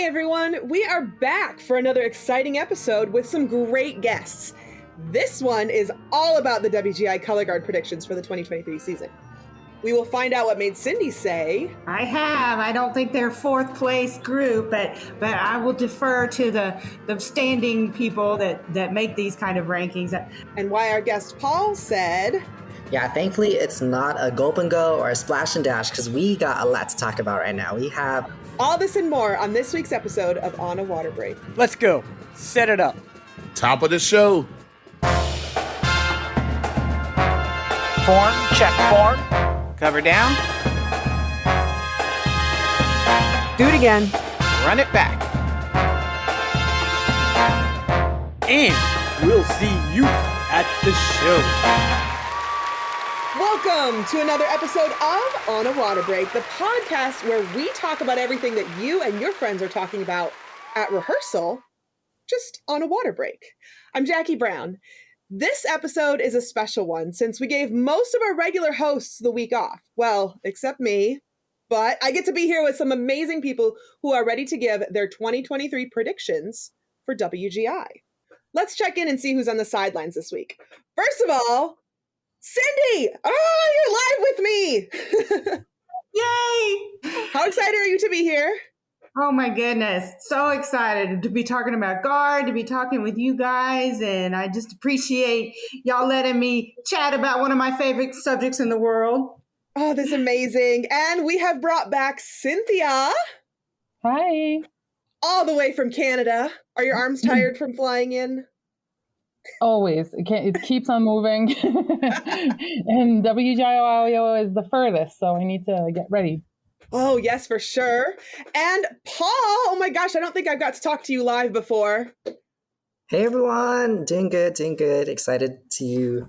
Hey everyone, we are back for another exciting episode with some great guests. This one is all about the WGI Colorguard predictions for the 2023 season. We will find out what made Cindy say, I don't think they're fourth place group, but I will defer to the standing people that make these kind of rankings. And why our guest Paul said, yeah, thankfully it's not a gulp and go or a splash and dash because we got a lot to talk about right now. We have all this and more on this week's episode of On a Water Break. Let's go. Set it up. Top of the show. Form, check form. Cover down. Do it again. Run it back. And we'll see you at the show. Welcome to another episode of On a Water Break, the podcast where we talk about everything that you and your friends are talking about at rehearsal, just on a water break. I'm Jackie Brown. This episode is a special one since we gave most of our regular hosts the week off. Well, except me, but I get to be here with some amazing people who are ready to give their 2023 predictions for WGI. Let's check in and see who's on the sidelines this week. First of all, Cindy! Oh, you're live with me! Yay! How excited are you to be here? Oh my goodness. So excited to be talking about guard, to be talking with you guys. And I just appreciate y'all letting me chat about one of my favorite subjects in the world. Oh, that's amazing. And we have brought back Cynthia. Hi. All the way from Canada. Are your arms tired from flying in? Always. It keeps on moving. And WGI Ohio is the furthest, so I need to get ready. Oh, yes, for sure. And Paul, oh my gosh, I don't think I've got to talk to you live before. Hey everyone, doing good. Excited to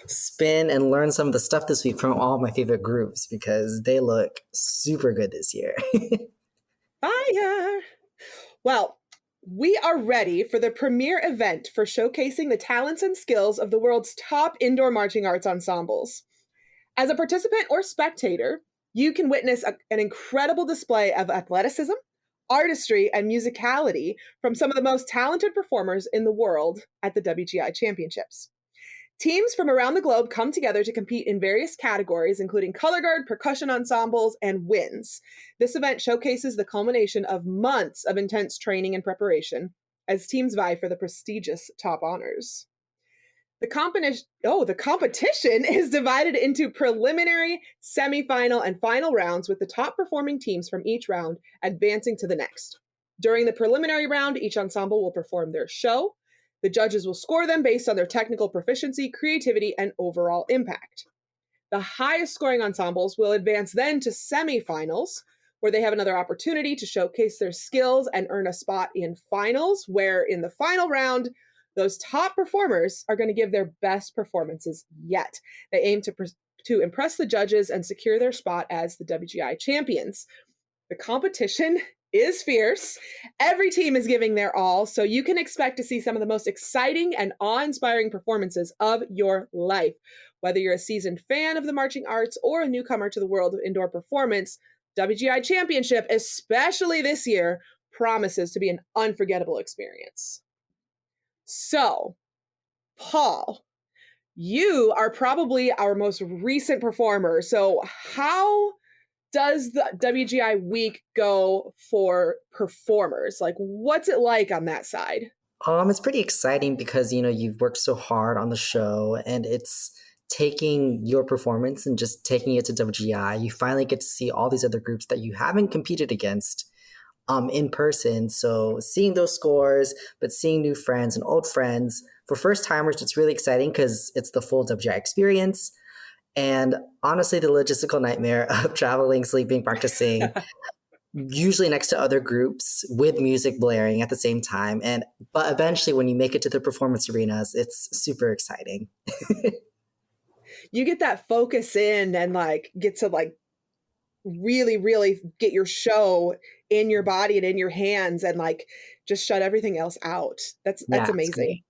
spin and learn some of the stuff this week from all of my favorite groups because they look super good this year. Fire! Well, we are ready for the premier event for showcasing the talents and skills of the world's top indoor marching arts ensembles. As a participant or spectator, you can witness an incredible display of athleticism, artistry, and musicality from some of the most talented performers in the world at the WGI Championships. Teams from around the globe come together to compete in various categories, including color guard, percussion ensembles, and winds. This event showcases the culmination of months of intense training and preparation as teams vie for the prestigious top honors. The competition is divided into preliminary, semifinal, and final rounds with the top performing teams from each round advancing to the next. During the preliminary round, each ensemble will perform their show. The judges will score them based on their technical proficiency, creativity, and overall impact. The highest scoring ensembles will advance then to semifinals, where they have another opportunity to showcase their skills and earn a spot in finals, where in the final round, those top performers are going to give their best performances yet. They aim to impress the judges and secure their spot as the WGI champions. The competition is fierce. Every team is giving their all, so you can expect to see some of the most exciting and awe-inspiring performances of your life. Whether you're a seasoned fan of the marching arts or a newcomer to the world of indoor performance, WGI Championship, especially this year, promises to be an unforgettable experience. So, Paul, you are probably our most recent performer. So how does the WGI week go for performers? Like, what's it like on that side? It's pretty exciting because, you've worked so hard on the show and it's taking your performance and just taking it to WGI. You finally get to see all these other groups that you haven't competed against in person. So seeing those scores, but seeing new friends and old friends. For first timers, it's really exciting because it's the full WGI experience. And honestly, the logistical nightmare of traveling, sleeping, practicing, usually next to other groups with music blaring at the same time. But eventually when you make it to the performance arenas, it's super exciting. You get that focus in and get to really, really get your show in your body and in your hands and just shut everything else out. That's amazing.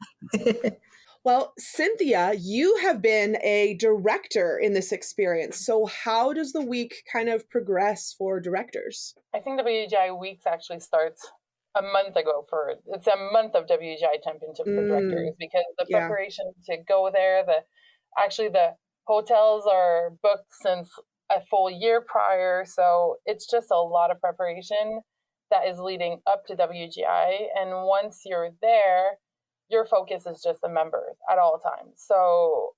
Well, Cynthia, you have been a director in this experience. So how does the week kind of progress for directors? I think WGI Weeks actually starts a month ago it's a month of WGI Championship for directors, because the preparation to go there, the hotels are booked since a full year prior. So it's just a lot of preparation that is leading up to WGI. And once you're there, your focus is just the members at all times. So,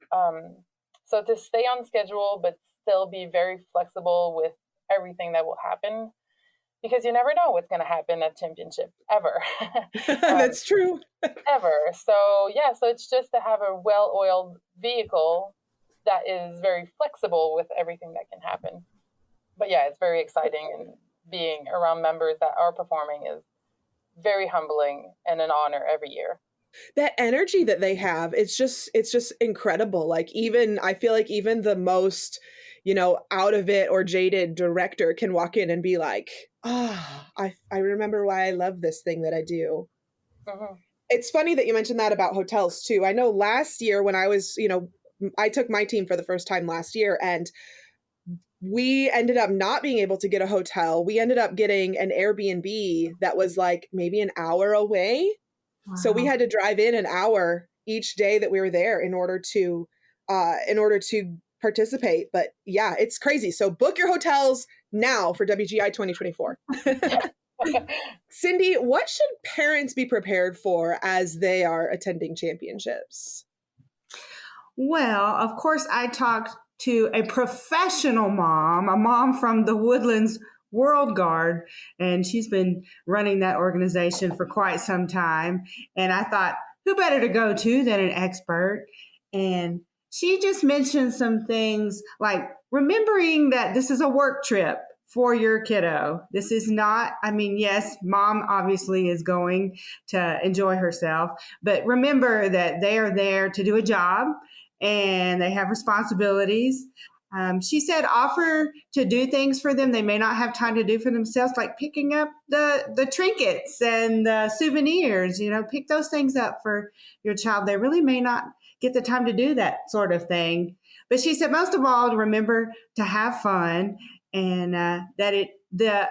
so to stay on schedule, but still be very flexible with everything that will happen, because you never know what's going to happen at championship ever. That's true. Ever. So so it's just to have a well-oiled vehicle that is very flexible with everything that can happen. But yeah, it's very exciting, and being around members that are performing is very humbling and an honor every year. That energy that they have, it's just incredible. Like, I feel like even the most, out of it or jaded director can walk in and be like, I remember why I love this thing that I do. Mm-hmm. It's funny that you mentioned that about hotels too. I know last year when I was, I took my team for the first time last year, and we ended up not being able to get a hotel. We ended up getting an Airbnb that was like maybe an hour away. Wow. So we had to drive in an hour each day that we were there in order to participate. But yeah, it's crazy. So book your hotels now for WGI 2024. Cindy, what should parents be prepared for as they are attending championships? Well, of course, I talked to a professional mom, a mom from the Woodlands World Guard, and she's been running that organization for quite some time. And I thought, who better to go to than an expert? And she just mentioned some things like remembering that this is a work trip for your kiddo. This is not, yes, mom obviously is going to enjoy herself, but remember that they are there to do a job and they have responsibilities. She said offer to do things for them they may not have time to do for themselves, like picking up the trinkets and the souvenirs, pick those things up for your child. They really may not get the time to do that sort of thing. But she said, most of all, remember to have fun, and that the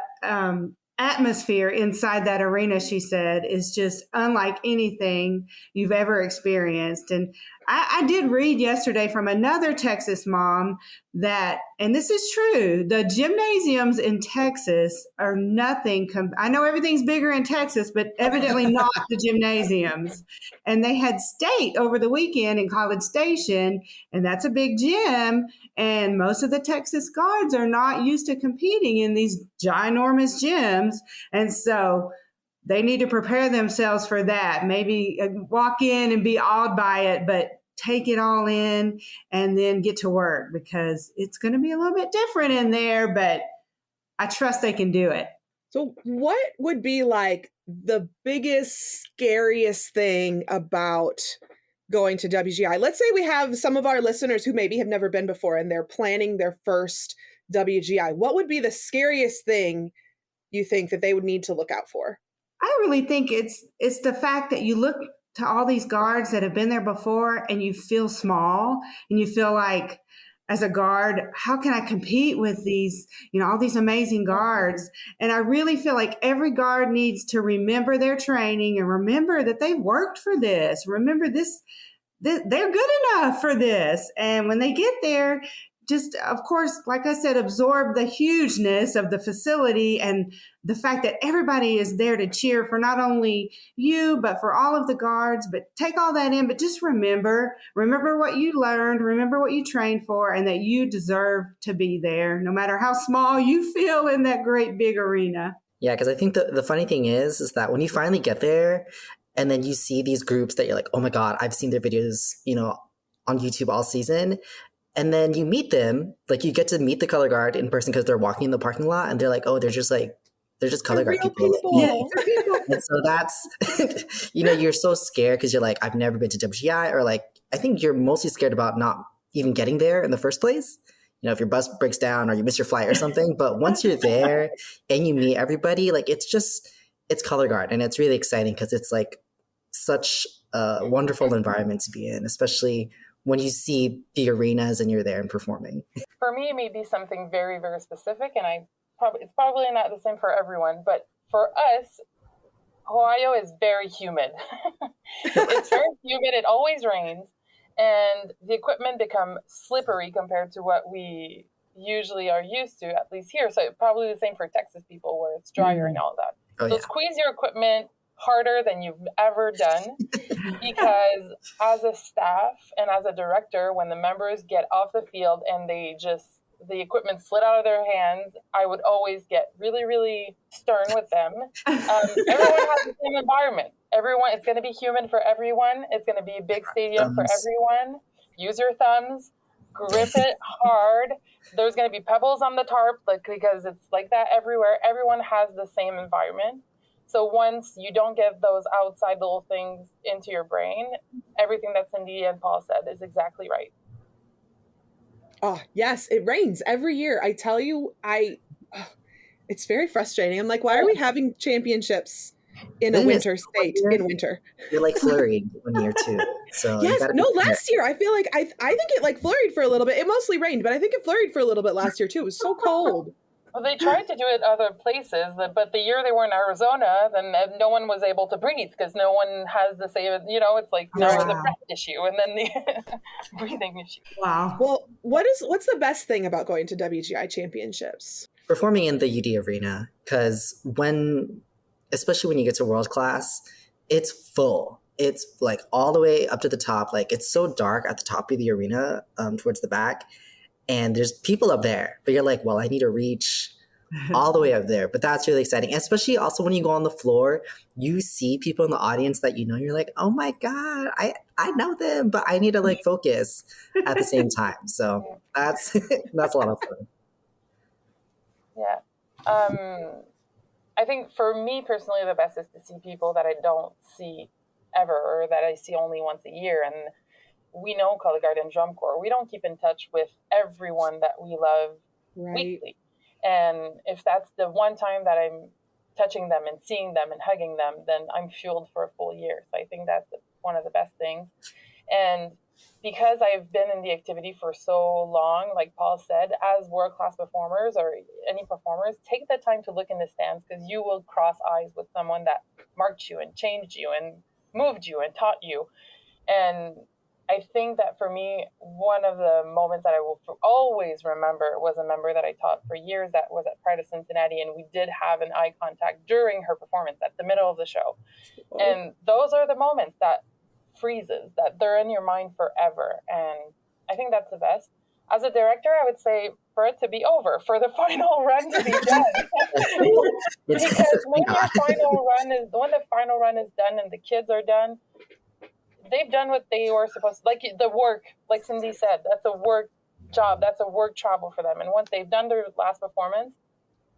atmosphere inside that arena, she said, is just unlike anything you've ever experienced. And I did read yesterday from another Texas mom that, and this is true, the gymnasiums in Texas are nothing. I know everything's bigger in Texas, but evidently not the gymnasiums. And they had state over the weekend in College Station, and that's a big gym. And most of the Texas guards are not used to competing in these ginormous gyms. And so they need to prepare themselves for that. Maybe walk in and be awed by it, but take it all in and then get to work, because it's going to be a little bit different in there, but I trust they can do it. So what would be like the biggest, scariest thing about going to WGI? Let's say we have some of our listeners who maybe have never been before and they're planning their first WGI. What would be the scariest thing you think that they would need to look out for? I really think it's the fact that you look to all these guards that have been there before and you feel small, and you feel like, as a guard, how can I compete with these, all these amazing guards? And I really feel like every guard needs to remember their training and remember that they worked for this. Remember this, they're good enough for this. And when they get there, just, of course, like I said, absorb the hugeness of the facility and the fact that everybody is there to cheer for not only you, but for all of the guards. But take all that in, but just remember what you learned, remember what you trained for, and that you deserve to be there, no matter how small you feel in that great big arena. Yeah, because I think the funny thing is that when you finally get there and then you see these groups that you're like, oh my God, I've seen their videos, on YouTube all season. And then you meet them, like you get to meet the color guard in person because they're walking in the parking lot and they're like, oh, they're just color guard people. Yeah. And so that's, you're so scared because you're like, I've never been to WGI, or like, I think you're mostly scared about not even getting there in the first place. If your bus breaks down or you miss your flight or something. But once you're there and you meet everybody, like it's color guard, and it's really exciting because it's like such a wonderful environment to be in, especially when you see the arenas and you're there and performing. For me, it may be something very, very specific, and it's probably not the same for everyone, but for us, Ohio is very humid. It's very humid. It always rains. And the equipment become slippery compared to what we usually are used to, at least here. So probably the same for Texas people where it's drier and all that. Oh, So yeah. squeeze your equipment harder than you've ever done, because as a staff and as a director, when the members get off the field and the equipment slid out of their hands, I would always get really, really stern with them. Everyone has the same environment. It's going to be humid for everyone. It's going to be a big stadium for everyone. Use your thumbs, grip it hard. There's going to be pebbles on the tarp, because it's like that everywhere. Everyone has the same environment. So once you don't get those outside little things into your brain, everything that Cindy and Paul said is exactly right. Oh, yes, it rains every year. I tell you, it's very frustrating. I'm like, why are we having championships in a winter state in winter? You're like flurried 1 year too. So yes, last year I feel like I think it like flurried for a little bit. It mostly rained, but I think it flurried for a little bit last year too. It was so cold. Well, they tried to do it other places, but the year they were in Arizona, then no one was able to breathe because no one has the same, it's like there was a breath issue and then the breathing issue. Wow. Well, what's the best thing about going to WGI Championships? Performing in the UD Arena, because especially when you get to world class, it's full. It's like all the way up to the top. Like it's so dark at the top of the arena, towards the back. And there's people up there, but you're like, well, I need to reach all the way up there. But that's really exciting. And especially also when you go on the floor, you see people in the audience that you're like, oh my God, I know them, but I need to like focus at the same time. So that's a lot of fun. Yeah. I think for me personally, the best is to see people that I don't see ever, or that I see only once a year. And we know Colorguard and Drum Corps. We don't keep in touch with everyone that we love weekly. And if that's the one time that I'm touching them and seeing them and hugging them, then I'm fueled for a full year. So I think that's one of the best things. And because I've been in the activity for so long, like Paul said, as world-class performers or any performers, take the time to look in the stands, because you will cross eyes with someone that marked you and changed you and moved you and taught you. And I think that for me, one of the moments that I will always remember was a member that I taught for years that was at Pride of Cincinnati, and we did have an eye contact during her performance at the middle of the show. Oh. And those are the moments that freezes, that they're in your mind forever. And I think that's the best. As a director, I would say for it to be over, for the final run to be done. Because when the final run is done and the kids are done, they've done what they were supposed to, like the work, like Cindy said, that's a work job, that's a work travel for them. And once they've done their last performance,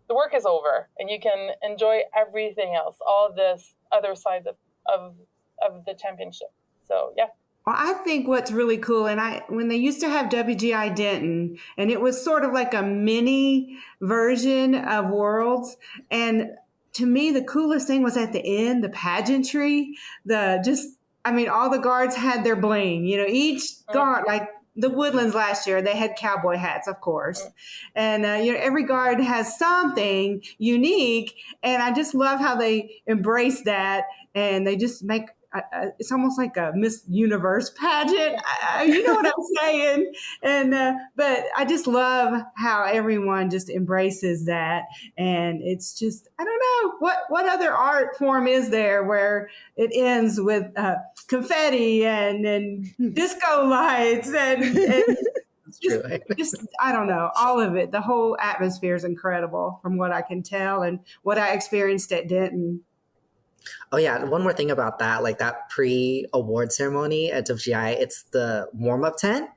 the work is over and you can enjoy everything else, all this other sides of the championship. So, yeah. Well, I think what's really cool, and when they used to have WGI Denton, and it was sort of like a mini version of Worlds, and to me, the coolest thing was at the end, the pageantry, all the guards had their bling. Each guard, like the Woodlands last year, they had cowboy hats, of course. And, every guard has something unique. And I just love how they embrace that. And they just make it's almost like a Miss Universe pageant. You know what I'm saying? And but I just love how everyone just embraces that. And it's just, I don't know, what other art form is there where it ends with confetti and disco lights and just, I don't know, all of it. The whole atmosphere is incredible from what I can tell and what I experienced at Denton. Oh yeah, one more thing about that, like that pre-award ceremony at WGI, it's the warm-up tent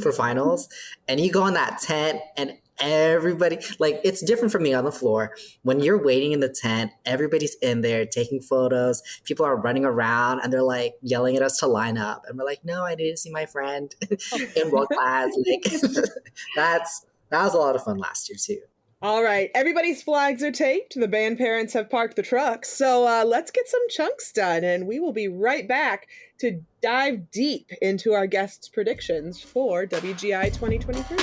for finals, and you go in that tent and everybody, like, it's different from being on the floor. When you're waiting in the tent, everybody's in there taking photos, people are running around and they're like yelling at us to line up, and we're like, no, I need to see my friend in world class. Like, that was a lot of fun last year too. All right, everybody's flags are taped. The band parents have parked the trucks. So let's get some chunks done, and we will be right back to dive deep into our guests' predictions for WGI 2023.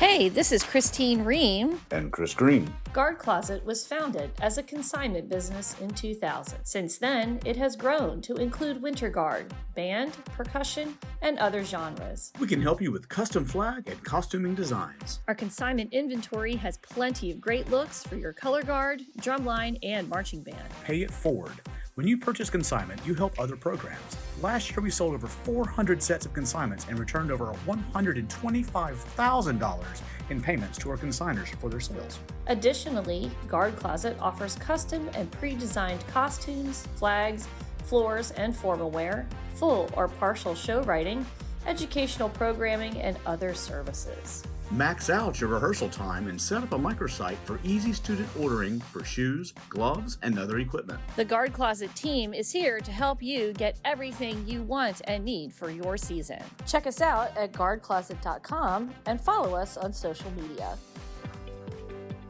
Hey, this is Christine Ream. And Chris Green. Guard Closet was founded as a consignment business in 2000. Since then, it has grown to include winter guard, band, percussion, and other genres. We can help you with custom flag and costuming designs. Our consignment inventory has plenty of great looks for your color guard, drumline, and marching band. Pay it forward. When you purchase consignment, you help other programs. Last year, we sold over 400 sets of consignments and returned over $125,000 in payments to our consigners for their sales. Additionally, Guard Closet offers custom and pre-designed costumes, flags, floors, and formal wear, full or partial show writing, educational programming, and other services. Max out your rehearsal time and set up a microsite for easy student ordering for shoes, gloves, and other equipment. The Guard Closet team is here to help you get everything you want and need for your season. Check us out at guardcloset.com and follow us on social media.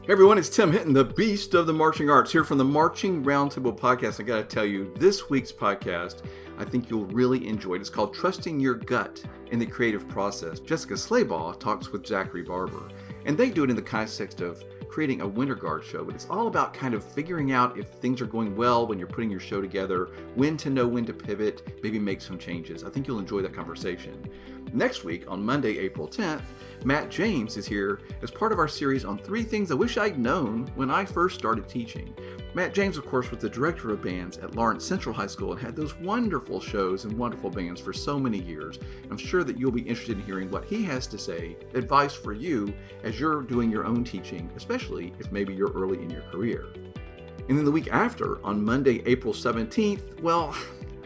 Hey everyone, it's Tim Hinton, the beast of the marching arts, here from the Marching Roundtable podcast. I gotta tell you, this week's podcast, I think you'll really enjoy it. It's called Trusting Your Gut in the Creative Process. Jessica Slaybaugh talks with Zachary Barber, and they do it in the context of creating a winter guard show, but it's all about kind of figuring out if things are going well when you're putting your show together, when to know when to pivot, maybe make some changes. I think you'll enjoy that conversation. Next week, on Monday, April 10th, Matt James is here as part of our series on 3 things I wish I'd known when I first started teaching. Matt James, of course, was the director of bands at Lawrence Central High School and had those wonderful shows and wonderful bands for so many years. I'm sure that you'll be interested in hearing what he has to say, advice for you as you're doing your own teaching, especially if maybe you're early in your career. And then the week after, on Monday, April 17th, well,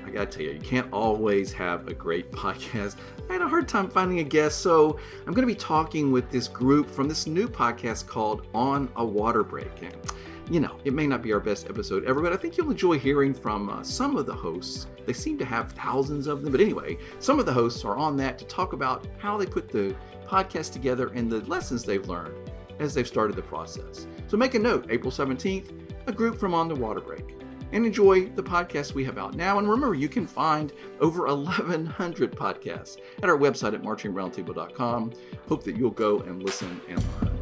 I gotta tell you, you can't always have a great podcast. I had a hard time finding a guest, so I'm gonna be talking with this group from this new podcast called On a Water Break. And, you know, it may not be our best episode ever, but I think you'll enjoy hearing from some of the hosts. They seem to have thousands of them, but anyway, some of the hosts are on that to talk about how they put the podcast together and the lessons they've learned as they've started the process. So make a note, April 17th, a group from On the Water Break. And enjoy the podcasts we have out now. And remember, you can find over 1,100 podcasts at our website at marchingroundtable.com. Hope that you'll go and listen and learn.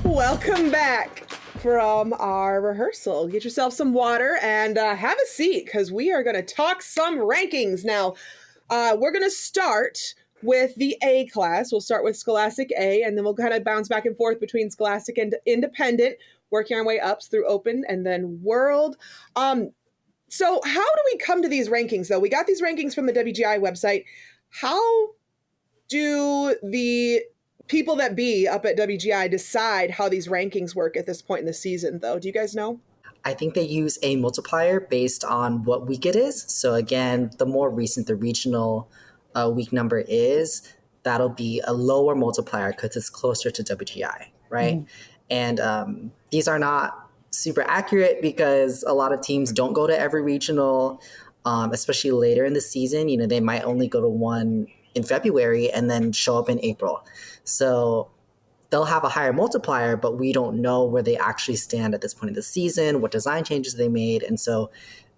Welcome back from our rehearsal. Get yourself some water and have a seat because we are going to talk some rankings. Now, we're going to start with the A class. We'll start with Scholastic A, and then we'll kind of bounce back and forth between Scholastic and Independent, working our way up through Open and then World. So how do we come to these rankings, though? We got these rankings from the WGI website. How do the people that be up at WGI decide how these rankings work at this point in the season, though? Do you guys know? I think they use a multiplier based on what week it is. So again, the more recent the regional week number is, that'll be a lower multiplier because it's closer to WGI, right? Mm-hmm. And these are not super accurate because a lot of teams don't go to every regional, especially later in the season. You know, they might only go to one in February and then show up in April. So they'll have a higher multiplier, but we don't know where they actually stand at this point in the season, what design changes they made. And so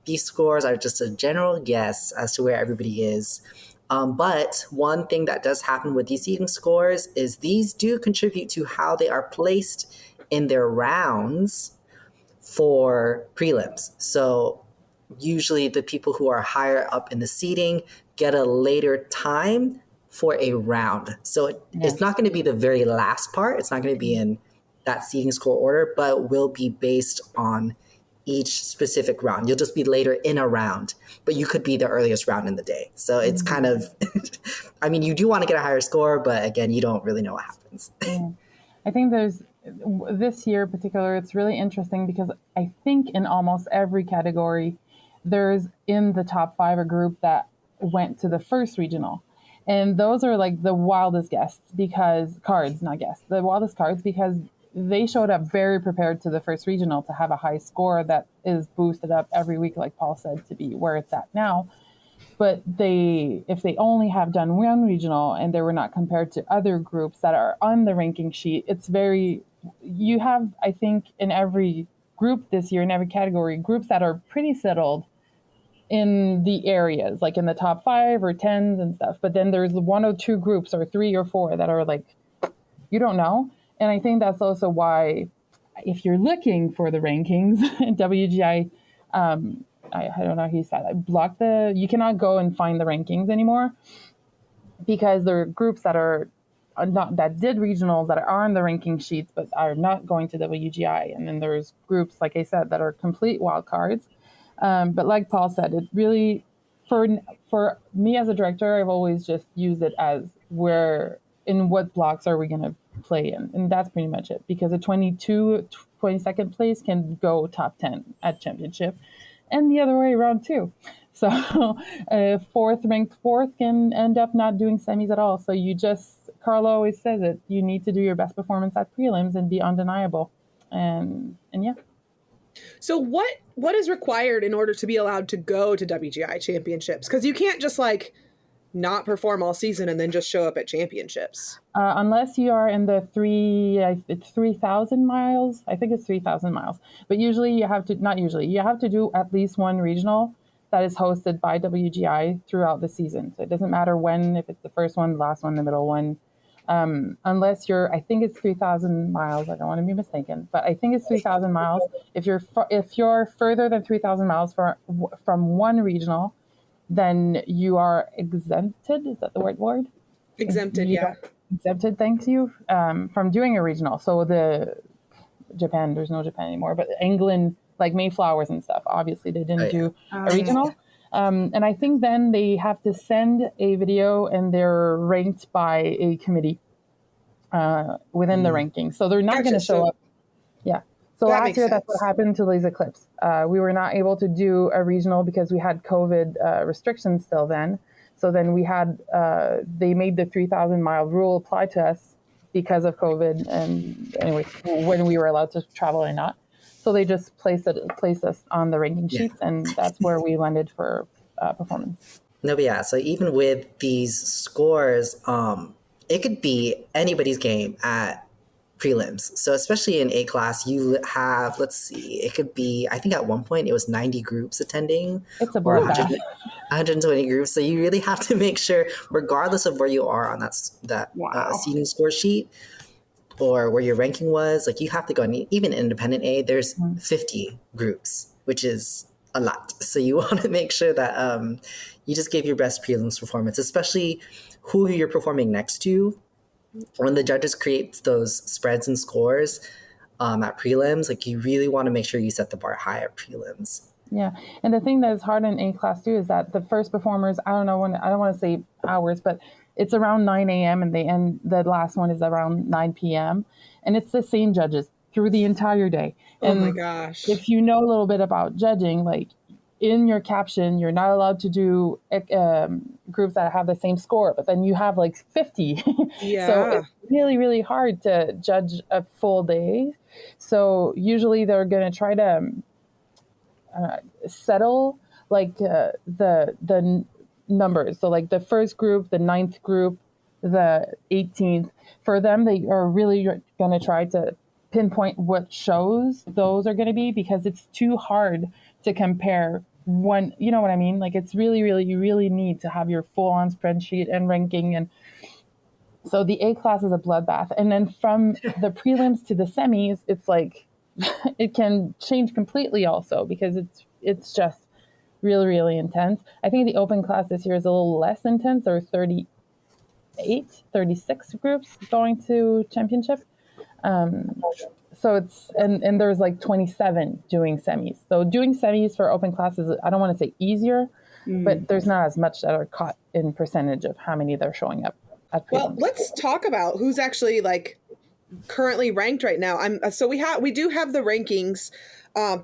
these scores are just a general guess as to where everybody is. But one thing that does happen with these seeding scores is these do contribute to how they are placed in their rounds for prelims. So usually the people who are higher up in the seeding get a later time for a round. So it's not going to be the very last part. It's not going to be in that seeding score order, but will be based on each specific round. You'll just be later in a round, but you could be the earliest round in the day. So it's kind of, I mean, you do want to get a higher score, but again, you don't really know what happens. I think this year in particular, it's really interesting because I think in almost every category, there's in the top 5 a group that went to the first regional. And those are like the wildest guests because the wildest cards because they showed up very prepared to the first regional to have a high score that is boosted up every week, like Paul said, to be where it's at now. But if they only have done one regional and they were not compared to other groups that are on the ranking sheet, you have, I think, in every group this year, in every category, groups that are pretty settled in the areas, like in the top 5 or 10s and stuff. But then there's 1 or 2 groups or 3 or 4 that are like, you don't know. And I think that's also why, if you're looking for the rankings, WGI, I don't know how you said it, you cannot go and find the rankings anymore, because there are groups that are not, that did regionals that are on the ranking sheets but are not going to WGI. And then there's groups, like I said, that are complete wild cards. But like Paul said, it really, for me as a director, I've always just used it as in what blocks are we going to play in. And that's pretty much it, because a 22nd place can go top 10 at championship, and the other way around too. So ranked fourth can end up not doing semis at all. So Carlo always says it, you need to do your best performance at prelims and be undeniable. And yeah. So what is required in order to be allowed to go to WGI championships? Because you can't just not perform all season and then just show up at championships. Unless you are in the 3,000 miles. I think it's 3,000 miles. But usually you have to do at least one regional that is hosted by WGI throughout the season. So it doesn't matter when, if it's the first one, the last one, the middle one. Unless I think it's 3,000 miles. I don't want to be mistaken, but I think it's 3,000 miles. If you're further than 3,000 miles from one regional, then you are exempted. Is that the right word? Exempted, yeah. Exempted, thank you, from doing a regional. So Japan, there's no Japan anymore, but England, like Mayflowers and stuff, obviously they didn't do a regional. And I think then they have to send a video, and they're ranked by a committee within the ranking. So they're not going to show up. Yeah. So last year, that's what happened to Laser Clips. We were not able to do a regional because we had COVID restrictions still then. So then they made the 3,000 mile rule apply to us because of COVID. And anyway, when we were allowed to travel or not. So they just placed us on the ranking sheets, and that's where we landed for performance. No, but yeah, so even with these scores, it could be anybody's game at prelims. So especially in A class, you have, it could be, I think at one point it was 90 groups attending. It's a bloodbath. 120 groups. So you really have to make sure, regardless of where you are on that seating score sheet, or where your ranking was, you have to go. And even independent A, there's 50 groups, which is a lot. So you want to make sure that you just gave your best prelims performance, especially who you're performing next to. When the judges create those spreads and scores at prelims, you really want to make sure you set the bar high at prelims. Yeah, and the thing that is hard in A class too is that the first performers, I don't want to say hours, but it's around 9 a.m. and the last one is around 9 p.m. And it's the same judges through the entire day. And oh my gosh. If you know a little bit about judging, in your caption, you're not allowed to do groups that have the same score, but then you have 50. Yeah. So it's really, really hard to judge a full day. So usually they're going to try to settle the numbers. So the first group, the 9th group, the 18th, for them, they are really going to try to pinpoint what shows those are going to be, because it's too hard to compare one, you know what I mean? It's really, really, you really need to have your full on spreadsheet and ranking. And so the A class is a bloodbath. And then from the prelims to the semis, it's it can change completely also, because it's just really, really intense. I think the open class this year is a little less intense. There are 36 groups going to championship. So it's, and there's 27 doing semis. So doing semis for open classes, I don't want to say easier, but there's not as much that are caught in percentage of how many they're showing up at prelims. Well, let's talk about who's actually currently ranked right now. So we do have the rankings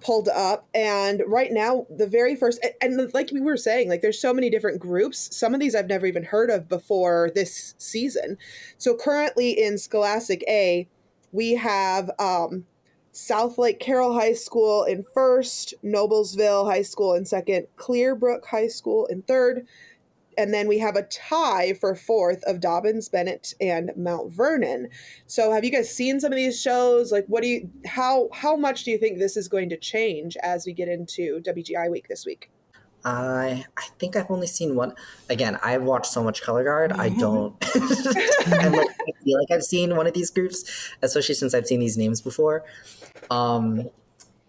pulled up, and right now the very first, and like we were saying, there's so many different groups. Some of these I've never even heard of before this season. So currently in Scholastic A, we have South Lake Carroll High School in first, Noblesville High School in second, Clearbrook High School in third, and then we have a tie for fourth of Dobbins, Bennett, and Mount Vernon. So have you guys seen some of these shows? How much do you think this is going to change as we get into WGI week this week? I think I've only seen one. Again, I've watched so much Color Guard. I don't. I feel like I've seen one of these groups, especially since I've seen these names before.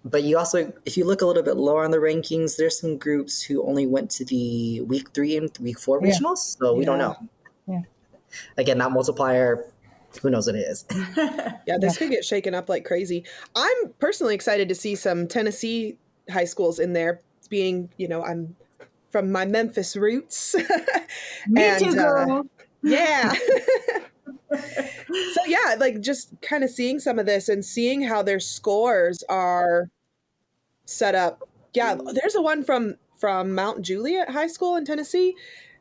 But you also, if you look a little bit lower on the rankings, there's some groups who only went to the week 3 and week 4 regionals, so we don't know. Yeah. Again, that multiplier, who knows what it is. Yeah, this could get shaken up like crazy. I'm personally excited to see some Tennessee high schools in there, being, I'm from my Memphis roots. Me too, girl. Yeah. So yeah, like just kind of seeing some of this and seeing how their scores are set up. Yeah, there's a one from Mount Juliet High School in Tennessee.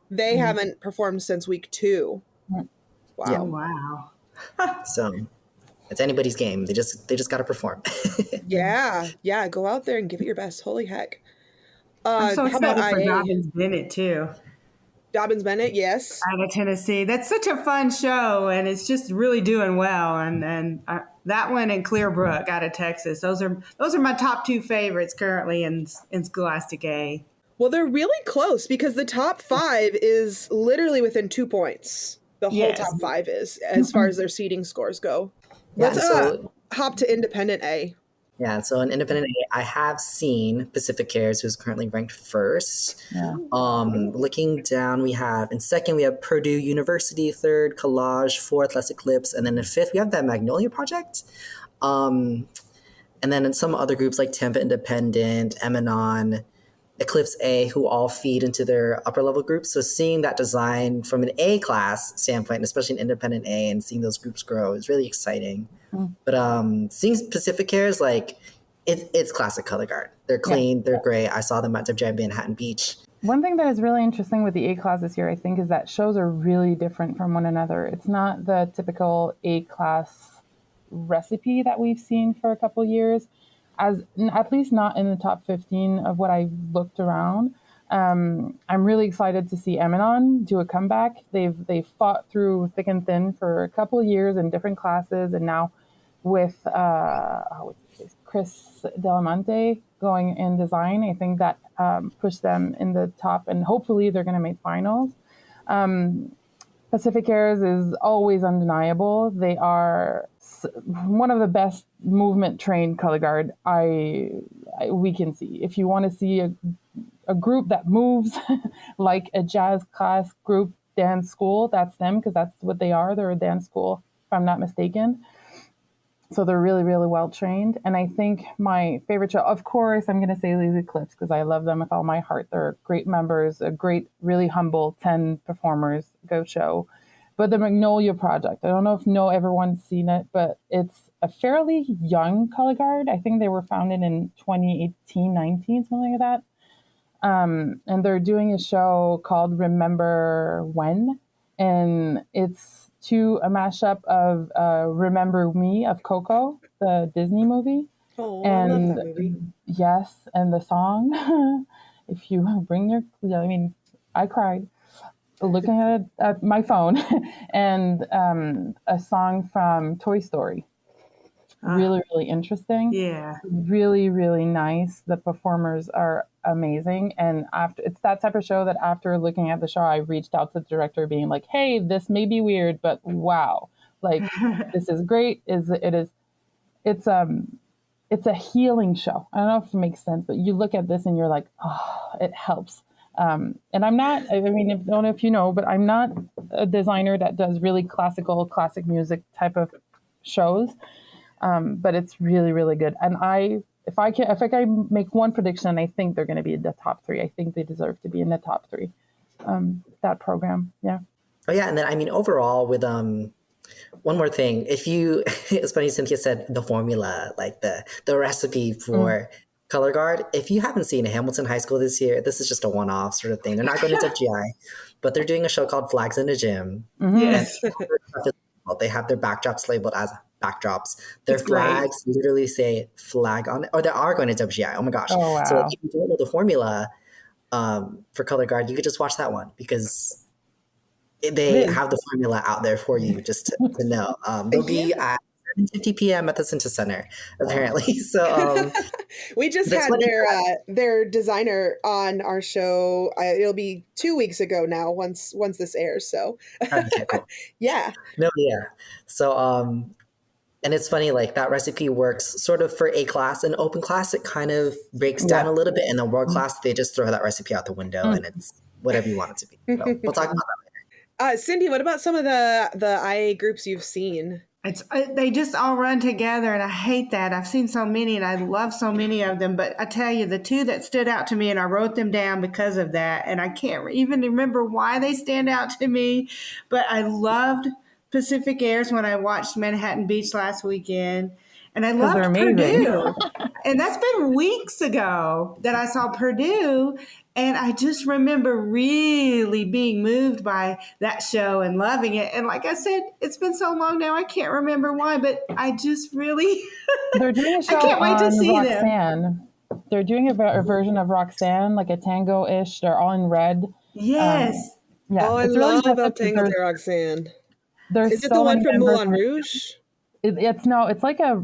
They haven't performed since week 2. Wow. Yeah. Oh, wow. So it's anybody's game. They just got to perform. Yeah. Go out there and give it your best. Holy heck. I'm so how about excited for IA? Dobbins Bennett too. Dobbins Bennett, yes. Out of Tennessee. That's such a fun show, and it's just really doing well. And that one and Clearbrook out of Texas. Those are my top 2 favorites currently in Scholastic A. Well, they're really close because the top 5 is literally within 2 points. The whole top 5 is, as far as their seeding scores go. Let's hop to Independent A. Yeah, so in Independent A, I have seen Pacific Cares, who's currently ranked 1st. Yeah. Looking down, we have in 2nd, we have Purdue University, 3rd, Collage, 4th, Less Eclipse, and then in 5th, we have that Magnolia Project. And then in some other groups like Tampa Independent, Emanon, Eclipse A, who all feed into their upper level groups. So seeing that design from an A class standpoint, especially in Independent A, and seeing those groups grow is really exciting. But seeing Pacific Cares, like it's classic Color Guard. They're clean, they're great. I saw them at WGI Manhattan Beach. One thing that is really interesting with the A class this year, I think, is that shows are really different from one another. It's not the typical A class recipe that we've seen for a couple years, at least not in the top 15 of what I looked around. I'm really excited to see Emanon do a comeback. They've fought through thick and thin for a couple of years in different classes, and now with Chris Delamonte going in design, I think that pushed them in the top, and hopefully they're going to make finals. Pacific Airs is always undeniable. They are one of the best movement trained color guard we can see. If you want to see a group that moves like a jazz class group dance school, that's them, because that's what they are. They're a dance school, if I'm not mistaken. So they're really, really well trained. And I think my favorite show, of course, I'm going to say Lazy Eclipse, because I love them with all my heart. They're great members, a great, really humble 10 performers, go show. But the Magnolia Project, I don't know if everyone's seen it, but it's a fairly young color guard. I think they were founded in 2018, 19, something like that. And they're doing a show called Remember When, and it's a mashup of Remember Me of Coco, the Disney movie. Oh, and I love that movie. Yes, and the song, if you bring I cried looking at my phone, and a song from Toy Story. Really, really interesting. Yeah. Really, really nice. The performers are amazing. And it's that type of show that after looking at the show, I reached out to the director being like, hey, this may be weird, but wow. Like, this is great. It's a healing show. I don't know if it makes sense, but you look at this and you're like, oh, it helps. And I'm not, I don't know if you know, but I'm not a designer that does really classic music type of shows. But it's really, really good. And if I can make one prediction, I think they're going to be in the top 3. I think they deserve to be in the top 3. That program. Yeah. Oh yeah. And then, overall with, one more thing, it's funny, Cynthia said the formula, like the recipe for Color Guard. If you haven't seen Hamilton High School this year, this is just a one-off sort of thing. They're not going to WGI, but they're doing a show called Flags in the Gym. Mm-hmm. Yes. They have their backdrops labeled as backdrops. Their flags literally say flag on it, or they are going to WGI. Oh my gosh. Oh, wow. So if you don't know the formula for Color Guard, you could just watch that one, because they have the formula out there for you just to know. They'll be at 7:50 p.m. at the Cinta Center, apparently. So we just had their designer on our show. It'll be 2 weeks ago now. Once this airs. So okay, cool. Yeah. No, yeah. So and it's funny, like that recipe works sort of for A class and open class. It kind of breaks down a little bit, and then world class they just throw that recipe out the window, and it's whatever you want it to be. So we'll talk about that later. Cindy, what about some of the IA groups you've seen? They just all run together, and I hate that. I've seen so many, and I love so many of them. But I tell you, the two that stood out to me, and I wrote them down because of that, and I can't even remember why they stand out to me. But I loved Pacific Airs when I watched Manhattan Beach last weekend. And I loved Purdue. And that's been weeks ago that I saw Purdue. And I just remember really being moved by that show and loving it. And like I said, it's been so long now, I can't remember why, but I just really, they're doing a show I can't wait to see Roxanne. them. They're doing a version of Roxanne, like a tango-ish. They're all in red. Yes. I love about Tango de Roxanne. Is it the one from Moulin Rouge? It's like a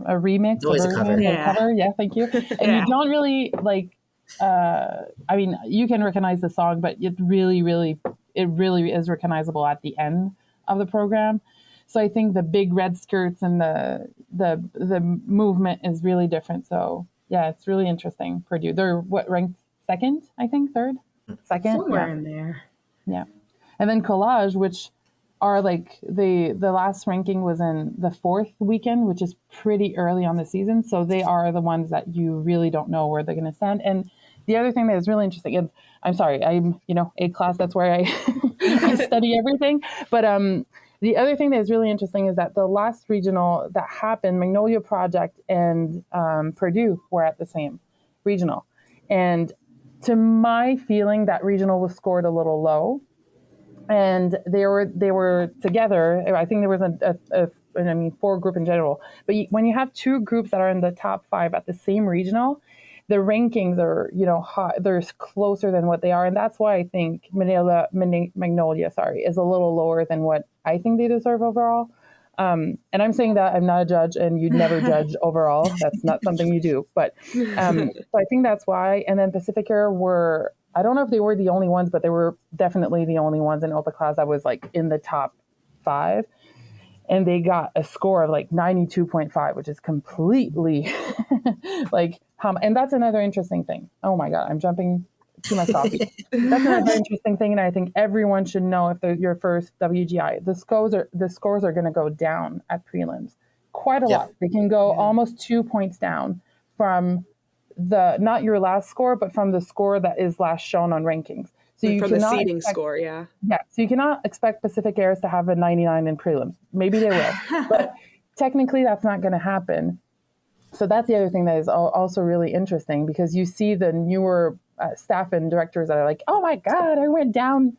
remix. It's a cover. Cover. Yeah, thank you. And you don't really like. I mean, you can recognize the song, but it really is recognizable at the end of the program. So I think the big red skirts and the movement is really different. So yeah, it's really interesting. Purdue, they're ranked second? I think third, second, somewhere in there. Yeah, and then Collage, which are like the last ranking was in the fourth weekend, which is pretty early on the season. So they are the ones that you really don't know where they're going to stand. And the other thing that is really interesting, and I'm sorry, I'm, A class, that's where I, I study everything. But the other thing that is really interesting is that the last regional that happened, Magnolia Project and Purdue were at the same regional. And to my feeling, that regional was scored a little low. And they were together. I think there was four group in general. But when you have two groups that are in the top 5 at the same regional, the rankings are, high, they're closer than what they are. And that's why I think Magnolia, is a little lower than what I think they deserve overall. And I'm saying that I'm not a judge, and you'd never judge overall. That's not something you do. But so I think that's why. And then Pacific Air I don't know if they were the only ones, but they were definitely the only ones in Open Class that was like in the top 5. And they got a score of like 92.5, which is completely and that's another interesting thing. Oh my God, I'm jumping to my coffee. That's another interesting thing. And I think everyone should know if they're your first WGI, the scores are going to go down at prelims quite a lot. They can go almost 2 points down from not your last score, but from the score that is last shown on rankings. So you from the seeding score, yeah. So you cannot expect Pacific Airs to have a 99 in prelims. Maybe they will, but technically that's not going to happen. So that's the other thing that is also really interesting, because you see the newer staff and directors that are like, oh my God, I went down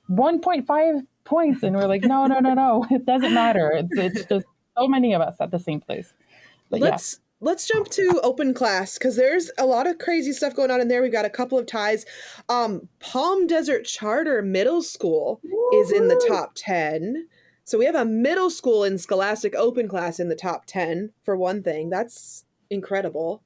1.5 points. And we're like, no, it doesn't matter. It's just so many of us at the same place. But Let's jump to Open Class, because there's a lot of crazy stuff going on in there. We've got a couple of ties. Palm Desert Charter Middle School is in the top 10. So we have a middle school in Scholastic Open Class in the top 10, for one thing. That's incredible.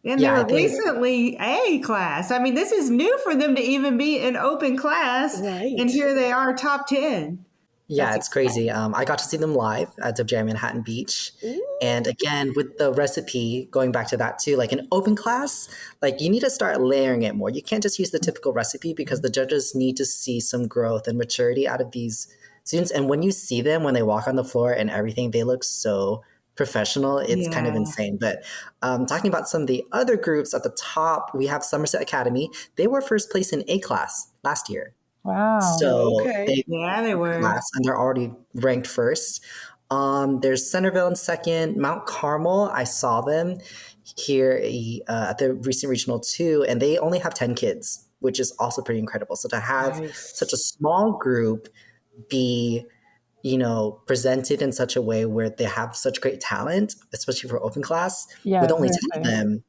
And they were recently A class. I mean, this is new for them to even be in Open Class. Right. And here they are, top 10. Yeah, it's crazy. I got to see them live at WGI Manhattan Beach. Ooh. And again, with the recipe, going back to that too, like an open class, like you need to start layering it more. You can't just use the typical recipe, because the judges need to see some growth and maturity out of these students. And when you see them, when they walk on the floor and everything, they look so professional. It's kind of insane. But talking about some of the other groups at the top, we have Somerset Academy. They were first place in A class last year. Wow. So they were. Class, and they're already ranked first. There's Centerville in second. Mount Carmel, I saw them here at the recent regional too, and they only have 10 kids, which is also pretty incredible. So to have such a small group be, presented in such a way where they have such great talent, especially for open class, with only 10 of them,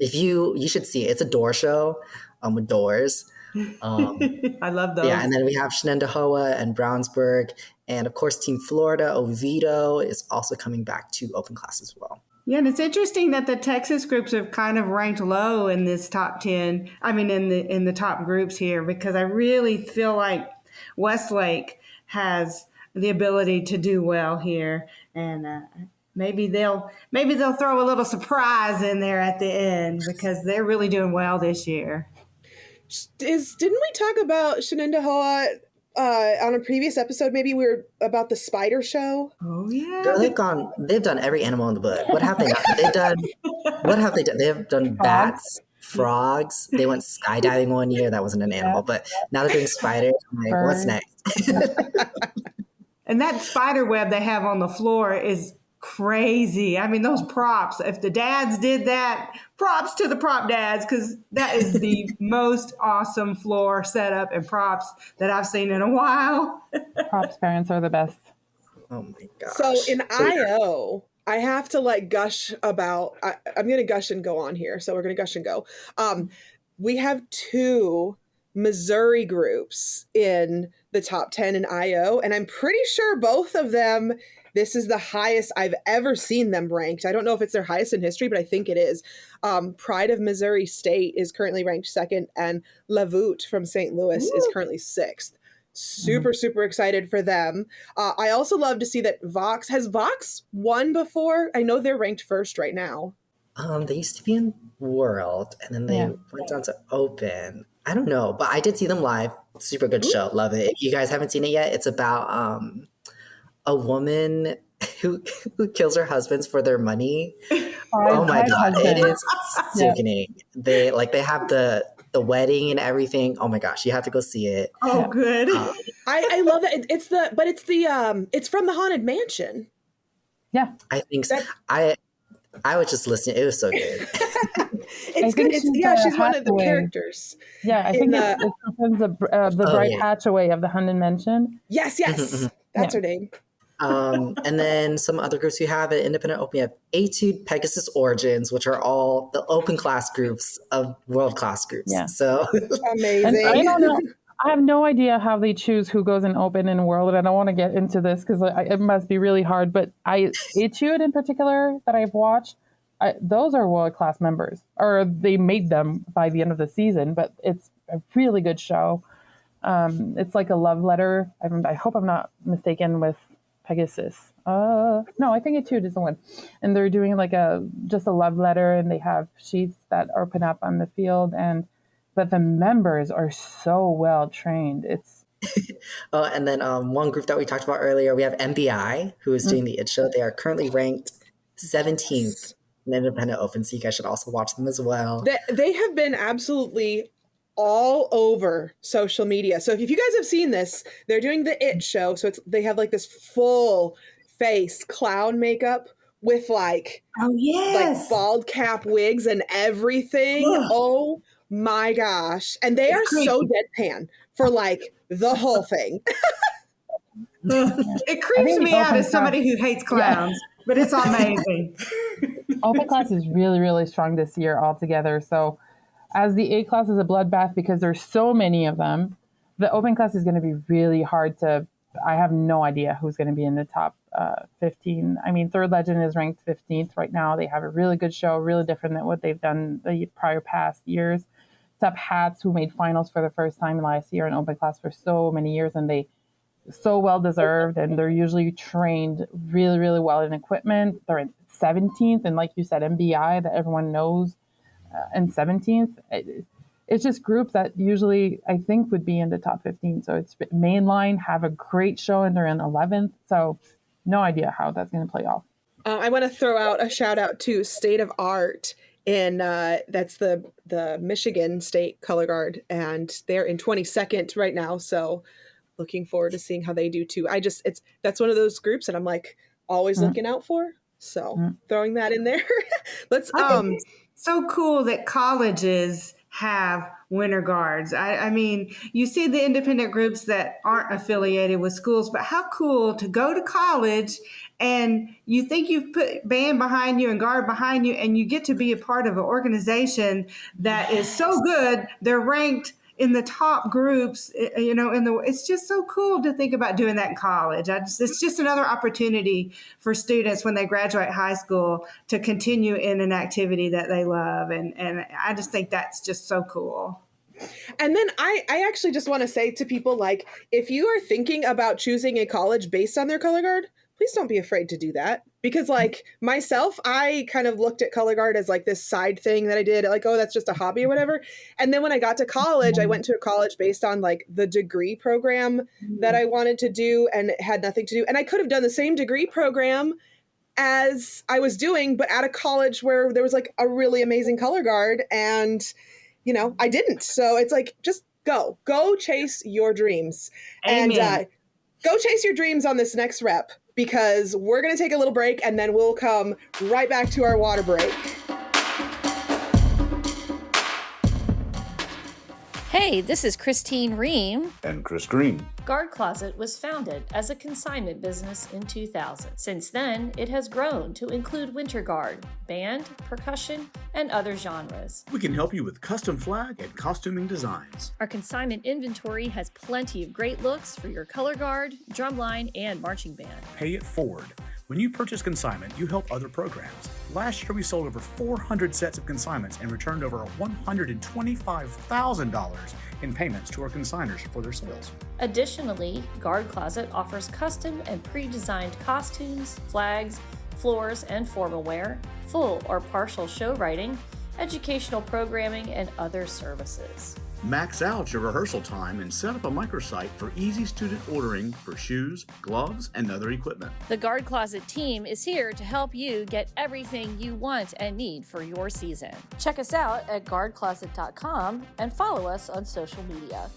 you should see it. It's a door show with doors. I love those. Yeah, and then we have Shenandoah and Brownsburg, And of course, Team Florida, Oviedo is also coming back to open class as well. Yeah, and it's interesting that the Texas groups have kind of ranked low in this top 10. I mean, in the top groups here, because I really feel like Westlake has the ability to do well here, and maybe they'll throw a little surprise in there at the end because they're really doing well this year. Didn't we talk about Shenandoah on a previous episode? Maybe we were about the spider show. Oh yeah, Girl, they've done every animal in the book. What have they done? What have they done? They have done bats, frogs. They went skydiving one year. That wasn't an animal, but now they're doing spiders. I'm like, what's next? And that spider web they have on the floor is crazy. I mean, those props, if the dads did that, props to the prop dads, because that is the most awesome floor setup and props that I've seen in a while. Props parents are the best. Oh my gosh. So in IO, I have to gush about, I'm going to gush and go on here. So we're going to gush and go. We have 2 Missouri groups in the top 10 in IO, and I'm pretty sure both of them, this is the highest I've ever seen them ranked. I don't know if it's their highest in history, but I think it is. Pride of Missouri State is currently ranked 2nd, and LaVoute from St. Louis is currently 6th. Super, super excited for them. I also love to see that Vox, has Vox won before? I know they're ranked 1st right now. They used to be in World, and then they went down to Open. I don't know, but I did see them live. Super good show. Love it. If you guys haven't seen it yet, it's about a woman who kills her husbands for their money. Oh my God. It is sickening. They have the wedding and everything. Oh my gosh, you have to go see it. Oh, good. I love it. It's from the Haunted Mansion. Yeah. I think so. I was just listening. It was so good. It's good. She's one of the characters. Yeah, I think it's the Bright Hatchaway of the Haunted Mansion. Yes. That's her name. And then some other groups we have at Independent Open. We have Etude, Pegasus, Origins, which are all the open class groups of world class groups. Yeah. So amazing. And I don't know. I have no idea how they choose who goes in open and world, and I don't want to get into this because it must be really hard. But Etude in particular that I've watched, those are world class members, or they made them by the end of the season. But it's a really good show. It's like a love letter. I hope I'm not mistaken with Pegasus. No, I think Etude is the one. And they're doing just a love letter, and they have sheets that open up on the field, but the members are so well trained. It's and then one group that we talked about earlier, we have MBI, who is doing the IT show. They are currently ranked 17th in Independent Open, so you guys should also watch them as well. They have been absolutely all over social media. So if you guys have seen this, they're doing the IT show. So they have this full face clown makeup with bald cap wigs and everything. Ugh. Oh my gosh. And they are so deadpan for the whole thing. It creeps me out as somebody who hates clowns, but it's amazing. Open class is really, really strong this year altogether. So as the A class is a bloodbath because there's so many of them, the open class is going to be really hard I have no idea who's going to be in the top 15. I mean, Third Legend is ranked 15th right now. They have a really good show, really different than what they've done the prior past years. Top Hats, who made finals for the first time last year in open class for so many years, and they so well deserved, and they're usually trained really, really well in equipment. They're in 17th, and like you said, MBI that everyone knows, and 17th. It's just groups that usually I think would be in the top 15. So it's mainline, have a great show, and they're in 11th. So no idea how that's going to play off. I want to throw out a shout out to State of Art. And that's the Michigan State Color Guard, and they're in 22nd right now. So looking forward to seeing how they do too. That's one of those groups that I'm always looking out for. So throwing that in there. Let's it's so cool that colleges have winter guards. I mean, you see the independent groups that aren't affiliated with schools, but how cool to go to college and you think you've put band behind you and guard behind you, and you get to be a part of an organization that is so good, they're ranked in the top groups, it's just so cool to think about doing that in college. It's just another opportunity for students when they graduate high school to continue in an activity that they love. And I just think that's just so cool. And then I actually just want to say to people, like, if you are thinking about choosing a college based on their color guard, please don't be afraid to do that. Because like myself, I kind of looked at color guard as like this side thing that I did, like, oh, that's just a hobby or whatever. And then when I got to college, I went to a college based on like the degree program that I wanted to do, and it had nothing to do. And I could have done the same degree program as I was doing, but at a college where there was like a really amazing color guard, and I didn't. So it's like, just go chase your dreams. Amen. And go chase your dreams on this next rep, because we're going to take a little break and then we'll come right back to our water break. Hey, this is Christine Ream. And Chris Green. Guard Closet was founded as a consignment business in 2000. Since then, it has grown to include winter guard, band, percussion, and other genres. We can help you with custom flag and costuming designs. Our consignment inventory has plenty of great looks for your color guard, drumline, and marching band. Pay it forward. When you purchase consignment, you help other programs. Last year, we sold over 400 sets of consignments and returned over $125,000 in payments to our consigners for their sales. Additionally, Guard Closet offers custom and pre-designed costumes, flags, floors, and formal wear, full or partial show writing, educational programming, and other services. Max out your rehearsal time and set up a microsite for easy student ordering for shoes, gloves, and other equipment. The Guard Closet team is here to help you get everything you want and need for your season. Check us out at guardcloset.com and follow us on social media.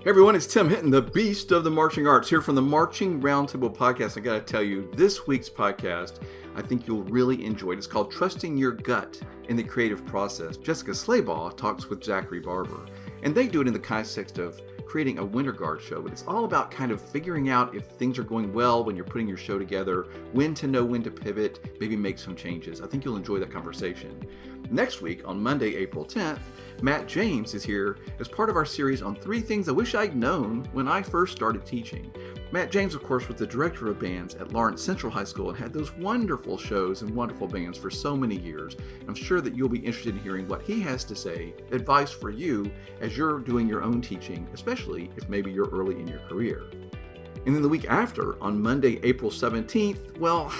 Hey everyone, it's Tim Hinton, the beast of the marching arts, here from the Marching Roundtable podcast. I got to tell you, this week's podcast, I think you'll really enjoy it. It's called Trusting Your Gut in the Creative Process. Jessica Slaybaugh talks with Zachary Barber, and they do it in the context of creating a winter guard show. But it's all about kind of figuring out if things are going well when you're putting your show together, when to know when to pivot, maybe make some changes. I think you'll enjoy that conversation. Next week, on Monday, April 10th, Matt James is here as part of our series on 3 things I wish I'd known when I first started teaching. Matt James, of course, was the director of bands at Lawrence Central High School and had those wonderful shows and wonderful bands for so many years. I'm sure that you'll be interested in hearing what he has to say, advice for you as you're doing your own teaching, especially if maybe you're early in your career. And then the week after, on Monday, April 17th, well,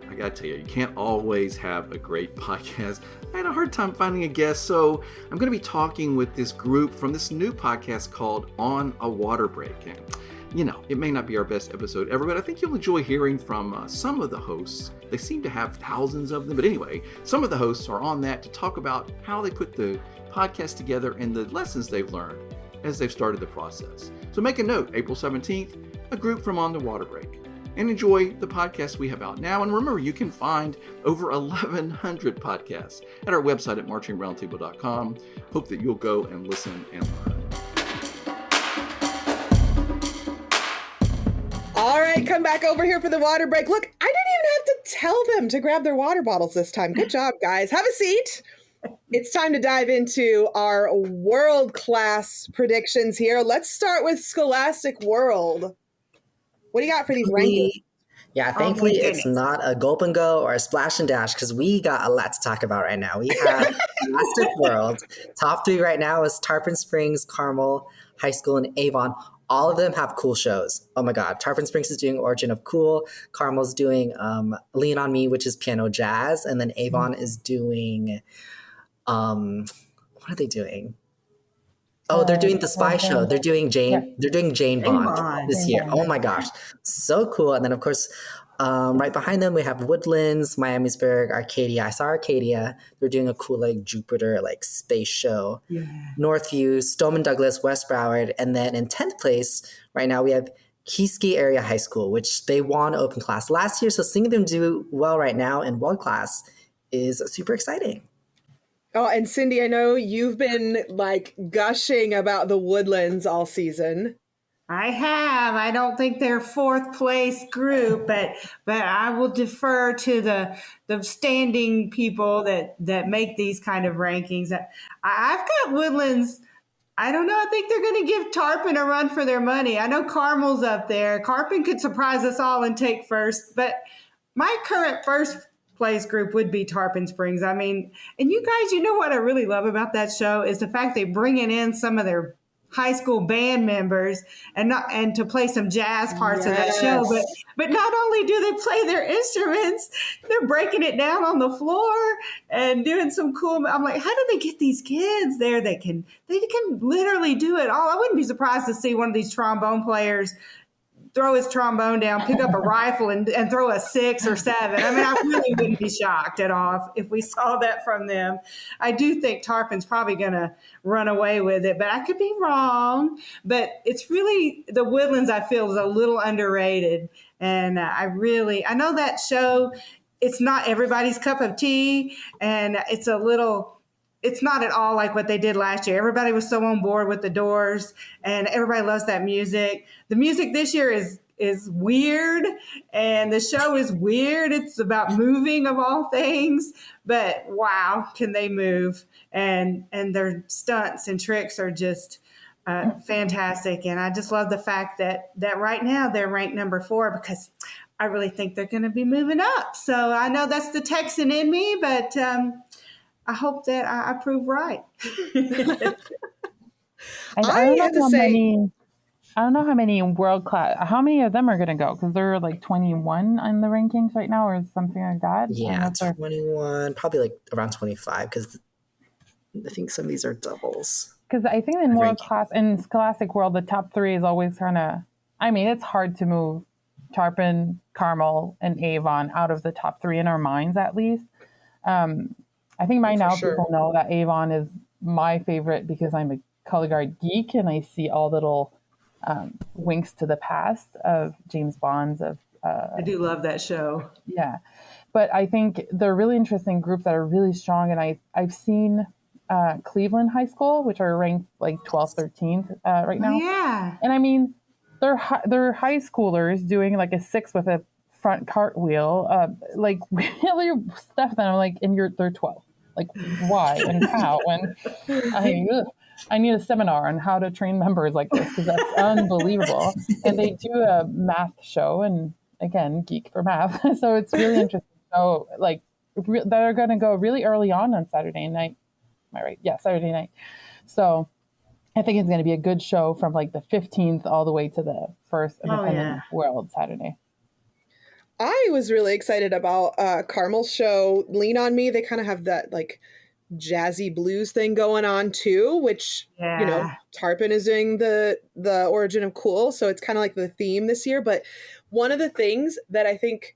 I gotta tell you, you can't always have a great podcast. I had a hard time finding a guest, so I'm gonna be talking with this group from this new podcast called On a Water Break. And, it may not be our best episode ever, but I think you'll enjoy hearing from some of the hosts. They seem to have thousands of them, but anyway, some of the hosts are on that to talk about how they put the podcast together and the lessons they've learned as they've started the process. So make a note, April 17th, a group from On the Water Break. And enjoy the podcasts we have out now. And remember, you can find over 1,100 podcasts at our website at marchingroundtable.com. Hope that you'll go and listen and learn. All right, come back over here for the water break. Look, I didn't even have to tell them to grab their water bottles this time. Good job, guys. Have a seat. It's time to dive into our world-class predictions here. Let's start with Scholastic World. What do you got for these rankings? Yeah, thankfully it's not a gulp and go or a splash and dash, because we got a lot to talk about right now. We have Scholastic World. Top 3 right now is Tarpon Springs, Carmel High School, and Avon. All of them have cool shows. Oh my God. Tarpon Springs is doing Origin of Cool. Carmel's doing Lean on Me, which is piano jazz. And then Avon is doing, what are they doing? Oh, they're doing the Spy Show. They're doing Jane. They're doing Jane Bond this year. Oh my gosh, so cool! And then of course, right behind them we have Woodlands, Miamisburg, Arcadia. I saw Arcadia. They're doing a cool Jupiter space show. Yeah. Northview, Stoneman Douglas, West Broward, and then in 10th place right now we have Keyskie Area High School, which they won open class last year. So seeing them do well right now in world class is super exciting. Oh, and Cindy, I know you've been gushing about the Woodlands all season. I have. I don't think they're 4th place group, but I will defer to the standing people that make these kind of rankings. I've got Woodlands I don't know. I think they're going to give Tarpon a run for their money. I know Carmel's up there. Tarpon could surprise us all and take first, but my current first place group would be Tarpon Springs. I mean, and you guys, you know what I really love about that show is the fact they bringing in some of their high school band members and to play some jazz parts of that show. But not only do they play their instruments, they're breaking it down on the floor and doing some cool. I'm like, how do they get these kids there? They can literally do it all. I wouldn't be surprised to see one of these trombone players throw his trombone down, pick up a rifle and throw a 6 or 7. I mean, I really wouldn't be shocked at all if we saw that from them. I do think Tarpon's probably going to run away with it, but I could be wrong. But it's really, the Woodlands, I feel, is a little underrated. And I know that show, it's not everybody's cup of tea, and it's not at all like what they did last year. Everybody was so on board with the Doors, and everybody loves that music. The music this year is weird, and the show is weird. It's about moving, of all things, but wow, can they move? And their stunts and tricks are just fantastic. And I just love the fact that right now they're ranked number 4, because I really think they're going to be moving up. So I know that's the Texan in me, but I hope that I prove right. I don't know how many world class, how many of them are going to go? Because they're like 21 on the rankings right now or something like that. Yeah, 21, probably like around 25, because I think some of these are doubles. Because I think in world class, in Scholastic World, the top 3 is always kind of, I mean, it's hard to move Tarpon, Carmel, and Avon out of the top 3 in our minds, at least. I think by now people know that Avon is my favorite because I'm a Colorguard geek and I see all little winks to the past of James Bond's. I do love that show. Yeah. But I think they're really interesting groups that are really strong. And I've seen Cleveland High School, which are ranked like 12th, 13th right now. Yeah. And I mean, they're high schoolers doing like a 6 with a front cartwheel, like really stuff that I'm like, and they're 12. Like, why and how? And I need a seminar on how to train members like this, because that's unbelievable. And they do a math show, and again, geek for math. So it's really interesting. So like they're going to go really early on Saturday night. Am I right? Yeah, Saturday night. So I think it's going to be a good show from like the 15th all the way to the first Independent World Saturday. I was really excited about Carmel's show, Lean On Me. They kind of have that like jazzy blues thing going on too, which, you know, Tarpon is doing the Origin of Cool. So it's kind of like the theme this year. But one of the things that I think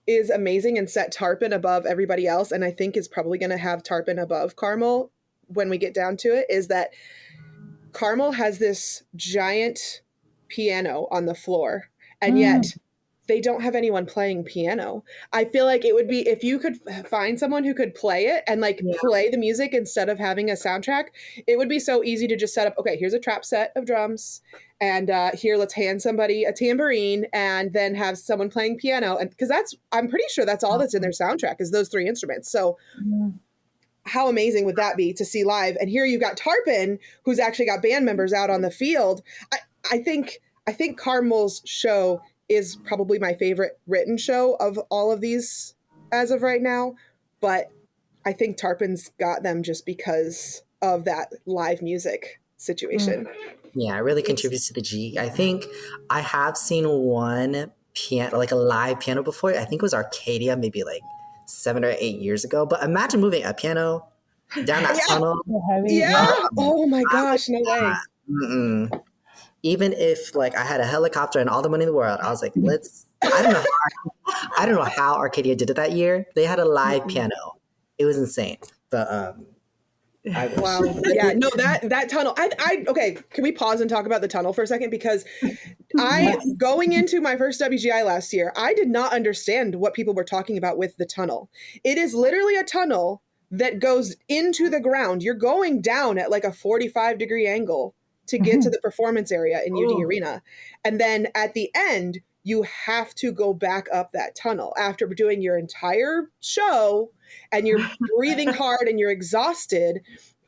is amazing and set Tarpon above everybody else, and I think is probably going to have Tarpon above Carmel when we get down to it, is that Carmel has this giant piano on the floor, and yet they don't have anyone playing piano. I feel like it would be, if you could find someone who could play it and like play the music instead of having a soundtrack, it would be so easy to just set up, okay, here's a trap set of drums, and here, let's hand somebody a tambourine and then have someone playing piano. And because I'm pretty sure that's all that's in their soundtrack is those 3 instruments. So how amazing would that be to see live? And here you've got Tarpon, who's actually got band members out on the field. I think Carmel's show is probably my favorite written show of all of these as of right now, but I think Tarpon's got them just because of that live music situation. Yeah, it really contributes to the G. I think I have seen one piano, like a live piano before. I think it was Arcadia, maybe like 7 or 8 years ago. But imagine moving a piano down that tunnel. Yeah. Oh my gosh, no way. Even if like I had a helicopter and all the money in the world, I was like, I don't know how Arcadia did it that year. They had a live piano. It was insane. But wow. Yeah, no, that tunnel. Okay, can we pause and talk about the tunnel for a second? Because going into my first WGI last year, I did not understand what people were talking about with the tunnel. It is literally a tunnel that goes into the ground. You're going down at like a 45-degree angle to get to the performance area in UD Arena. And then at the end, you have to go back up that tunnel after doing your entire show, and you're breathing hard and you're exhausted.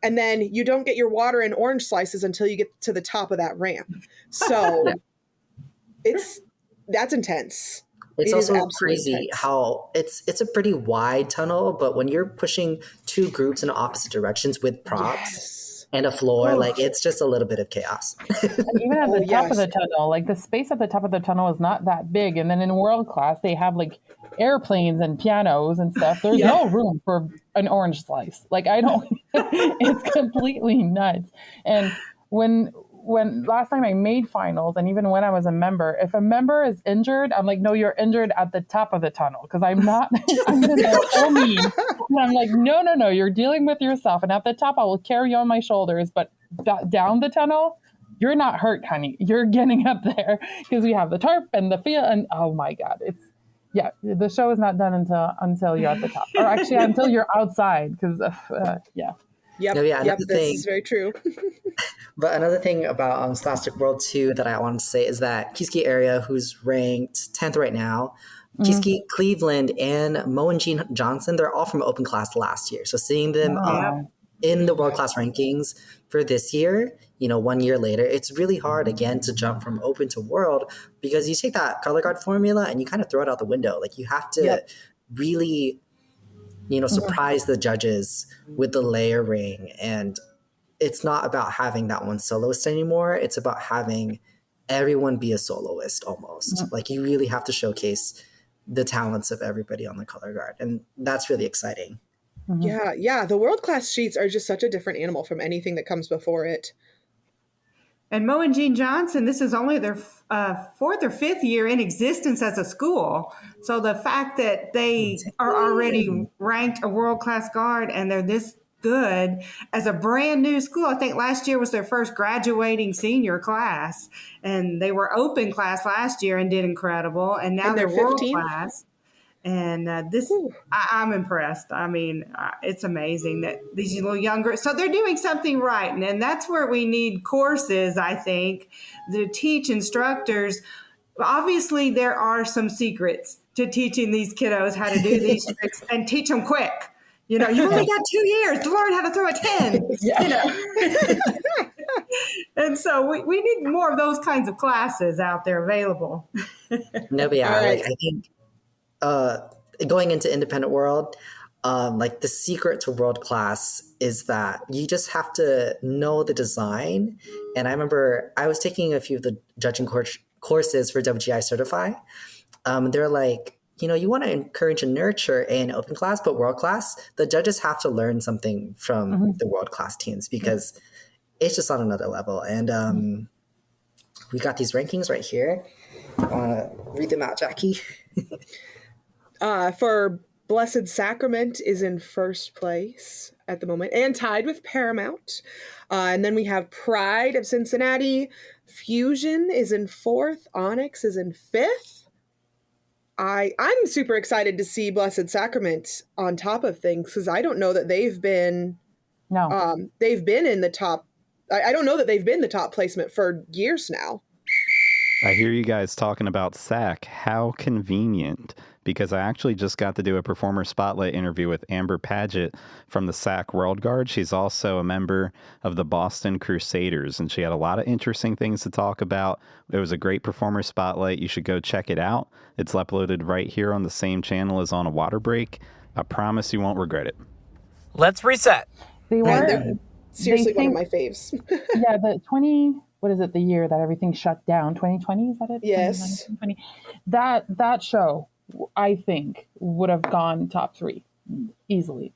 and then you don't get your water and orange slices until you get to the top of that ramp. So that's intense. It's It is also absolutely crazy intense. how it's a pretty wide tunnel, but when you're pushing two groups in opposite directions with props and a floor, like it's just a little bit of chaos. And even at the top of the tunnel, like the space at the top of the tunnel is not that big. And then in world class, they have like airplanes and pianos and stuff. There's no room for an orange slice. Like I don't, it's completely nuts. And when last time I made finals, and even when I was a member, if a member is injured, I'm like, no, you're injured at the top of the tunnel, because I'm going to go so mean. And I'm like, no, you're dealing with yourself. And at the top, I will carry you on my shoulders, but down the tunnel, you're not hurt, honey. You're getting up there, because we have the tarp and the field, and oh my God, the show is not done until you're at the top, or actually until you're outside, because This is very true. But another thing about Scholastic World 2 that I wanted to say is that Kieske area, who's ranked 10th right now, Kieske, Cleveland, and Mo and Jean Johnson, they're all from open class last year. So seeing them in the world class rankings for this year, 1 year later, it's really hard again to jump from open to world, because you take that color guard formula and you kind of throw it out the window. Like you have to really surprise the judges with the layering, and it's not about having that one soloist anymore. It's about having everyone be a soloist almost. Like you really have to showcase the talents of everybody on the color guard, and that's really exciting. Yeah. The world class sheets are just such a different animal from anything that comes before it. And Mo and Jean Johnson, this is only their fourth or fifth year in existence as a school. So the fact that they are already ranked a world-class guard and they're this good as a brand new school. I think last year was their first graduating senior class, and they were open class last year and did incredible. And now they're world class. And I'm impressed. I mean, it's amazing that these little younger, so they're doing something right. And that's where we need courses, I think, to teach instructors. Obviously, there are some secrets to teaching these kiddos how to do these tricks, and teach them quick. You've only got 2 years to learn how to throw a 10, And so we need more of those kinds of classes out there available. I think going into independent world, like the secret to world class is that you just have to know the design. And I remember I was taking a few of the judging courses for WGI Certify. They're like, you want to encourage and nurture in open class, but world class, the judges have to learn something from the world class teams, because it's just on another level. And we got these rankings right here. I want to read them out, Jackie. For Blessed Sacrament is in first place at the moment and tied with Paramount. And then we have Pride of Cincinnati. Fusion is in fourth. Onyx is in fifth. I'm super excited to see Blessed Sacrament on top of things, because I don't know that they've been in the top. I don't know that they've been the top placement for years now. I hear you guys talking about SAC. How convenient, because I actually just got to do a performer spotlight interview with Amber Paget from the SAC World Guard. She's also a member of the Boston Crusaders, and she had a lot of interesting things to talk about. It was a great performer spotlight. You should go check it out. It's uploaded right here on the same channel as On a Water Break. I promise you won't regret it. Let's reset. They were seriously one of my faves. Yeah, what is it, the year that everything shut down? 2020, is that it? Yes. 2020. That show, I think, would have gone top 3 easily.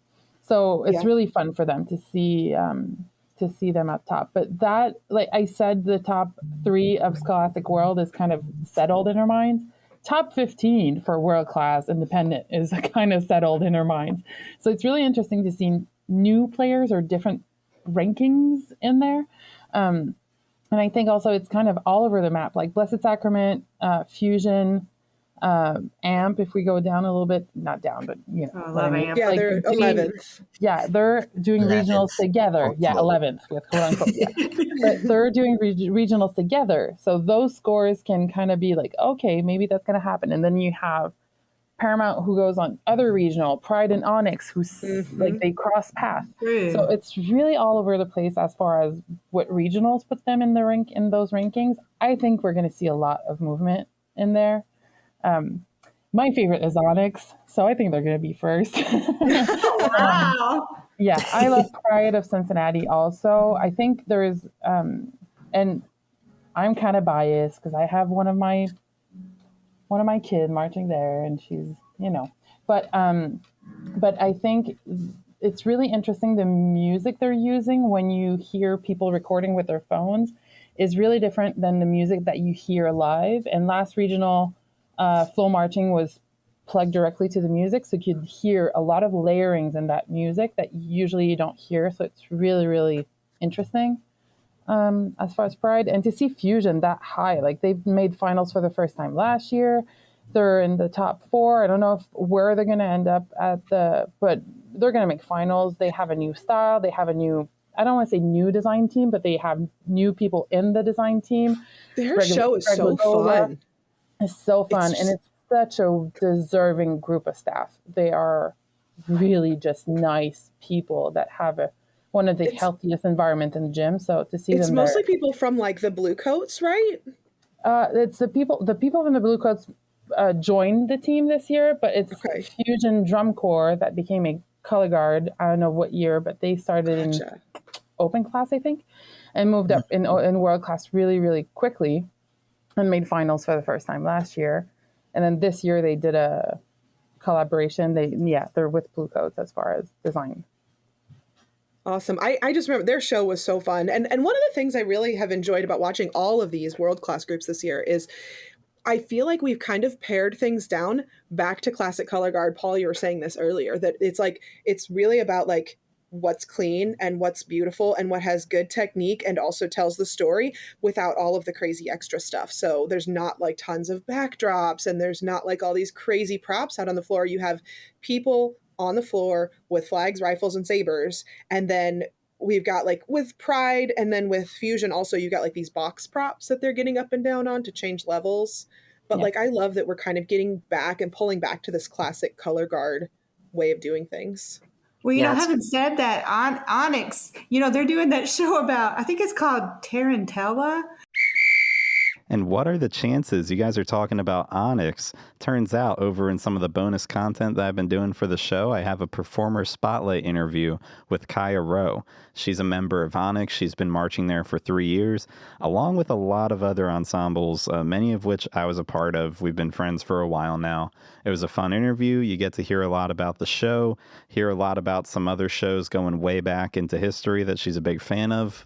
So it's really fun for them to see them up top. But that, like I said, the top 3 of Scholastic World is kind of settled in our minds. Top 15 for world class independent is kind of settled in our minds. So it's really interesting to see new players or different rankings in there. And I think also it's kind of all over the map, like Blessed Sacrament, Fusion, AMP, if we go down a little bit, not down, but love AMP. Yeah, like they're 11th. Yeah, they're doing 11th. Regionals together. Yeah, 11th with quote unquote. Yeah. But they're doing regionals together. So those scores can kind of be like, okay, maybe that's going to happen. And then you have Paramount, who goes on other regional, Pride and Onyx, who's like they cross paths. So it's really all over the place as far as what regionals put them in those rankings. I think we're going to see a lot of movement in there. My favorite is Onyx, so I think they're going to be first. Wow. Yeah, I love Pride of Cincinnati also. I think there's, and I'm kind of biased because I have one of my kids marching there, and she's, but I think it's really interesting. The music they're using when you hear people recording with their phones is really different than the music that you hear live. And last regional flow marching was plugged directly to the music, so you could hear a lot of layerings in that music that usually you don't hear. So it's really, really interesting as far as Pride. And to see Fusion that high, like they've made finals for the first time last year. They're in the top 4. I don't know where they're going to end up but they're going to make finals. They have a new style. They have a new, I don't want to say new design team, but they have new people in the design team. Their show is so fun. It's so fun. And it's such a deserving group of staff. They are really just nice people that have one of the healthiest environments in the gym. So to see them, it's mostly people from like the Blue Coats, right? It's the people from the Blue Coats joined the team this year, but it's Fusion Drum Corps that became a color guard. I don't know what year, but they started in open class, I think, and moved up in world class really, really quickly and made finals for the first time last year. And then this year they did a collaboration. They're with Blue Coats as far as design. Awesome. I just remember their show was so fun. And one of the things I really have enjoyed about watching all of these world-class groups this year is I feel like we've kind of pared things down back to classic color guard. Paul, you were saying this earlier, that it's really about like what's clean and what's beautiful and what has good technique and also tells the story without all of the crazy extra stuff. So there's not like tons of backdrops and there's not like all these crazy props out on the floor. You have people on the floor with flags, rifles, and sabers. And then we've got like with Pride and then with Fusion also, you got like these box props that they're getting up and down on to change levels. But like, I love that we're kind of getting back and pulling back to this classic color guard way of doing things. Well, having said that, Onyx, they're doing that show about, I think it's called Tarantella. And what are the chances? You guys are talking about Onyx. Turns out over in some of the bonus content that I've been doing for the show, I have a performer spotlight interview with Kaya Rowe. She's a member of Onyx. She's been marching there for 3 years, along with a lot of other ensembles, many of which I was a part of. We've been friends for a while now. It was a fun interview. You get to hear a lot about the show, hear a lot about some other shows going way back into history that she's a big fan of.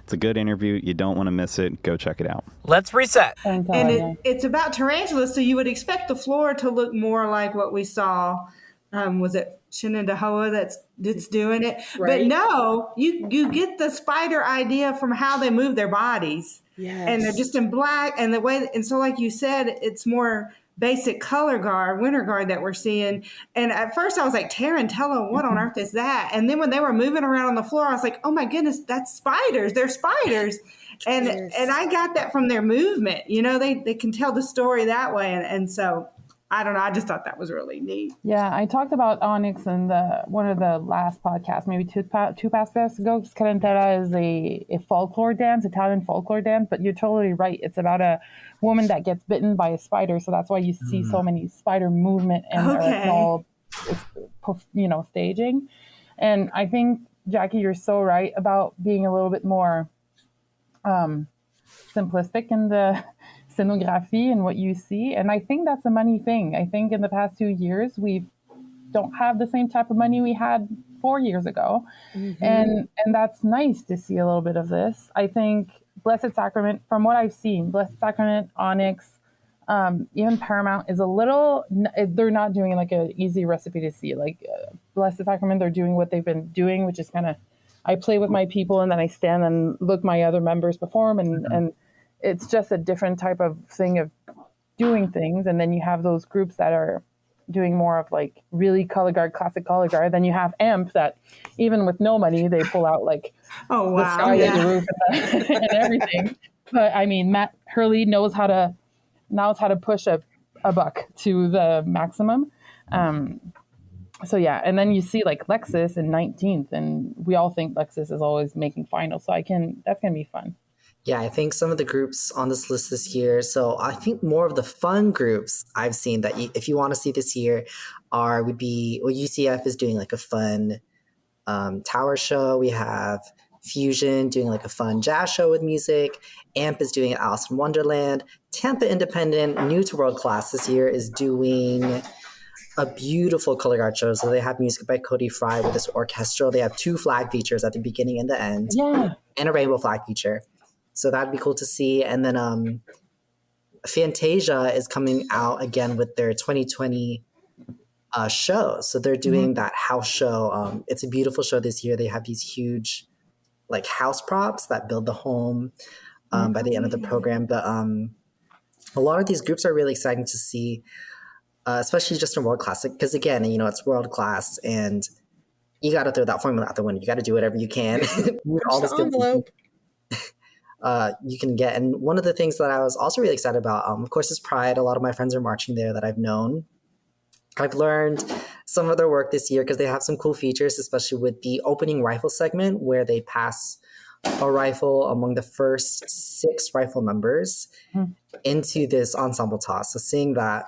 It's a good interview. You don't want to miss it. Go check it out. Let's reset. And it's about tarantulas, so you would expect the floor to look more like what we saw. Was it Shenandoah that's doing it? Right. But no, you get the spider idea from how they move their bodies. Yes. And they're just in black. And the way, and so like you said, it's more basic color guard, winter guard that we're seeing. And at first I was like, Tarantella, what on earth is that? And then when they were moving around on the floor, I was like, oh my goodness, that's spiders. They're spiders. And and I got that from their movement. They can tell the story that way. And so I don't know. I just thought that was really neat. Yeah, I talked about Onyx in one of the last podcasts, maybe two podcasts ago. Tarantella is a folklore dance, Italian folklore dance, but you're totally right. It's about a woman that gets bitten by a spider, so that's why you see so many spider movement and all, staging. And I think, Jackie, you're so right about being a little bit more simplistic in the scenography and what you see. And I think that's a money thing. I think in the past 2 years, we don't have the same type of money we had 4 years ago. Mm-hmm. And that's nice to see a little bit of this. I think Blessed Sacrament, from what I've seen, Blessed Sacrament, Onyx, even Paramount is a little, they're not doing like an easy recipe to see. Like Blessed Sacrament, they're doing what they've been doing, which is kind of, I play with my people and then I stand and look my other members perform and it's just a different type of thing of doing things. And then you have those groups that are doing more of like really color guard, classic color guard. Then you have AMP that even with no money, they pull out like the sky and the roof and everything. But I mean, Matt Hurley knows how to push a a buck to the maximum. So yeah, and then you see like Lexus in 19th, and we all think Lexus is always making finals. So that's gonna be fun. Yeah, I think some of the groups on this list this year. So I think more of the fun groups I've seen that if you want to see this year would be UCF is doing like a fun tower show. We have Fusion doing like a fun jazz show with music. AMP is doing Alice in Wonderland. Tampa Independent, new to World Class this year, is doing a beautiful color guard show. So they have music by Cody Fry with this orchestral. They have 2 flag features at the beginning and the end, and a rainbow flag feature. So that'd be cool to see. And then Fantasia is coming out again with their 2020 show. So they're doing that house show. It's a beautiful show this year. They have these huge like house props that build the home by the end of the program. But a lot of these groups are really exciting to see. Especially just in World Class, because again, it's World Class, and you got to throw that formula out the window. You got to do whatever you can. All this envelope you can get. And one of the things that I was also really excited about, of course, is Pride. A lot of my friends are marching there that I've known. I've learned some of their work this year because they have some cool features, especially with the opening rifle segment where they pass a rifle among the first 6 rifle members into this ensemble toss. So seeing that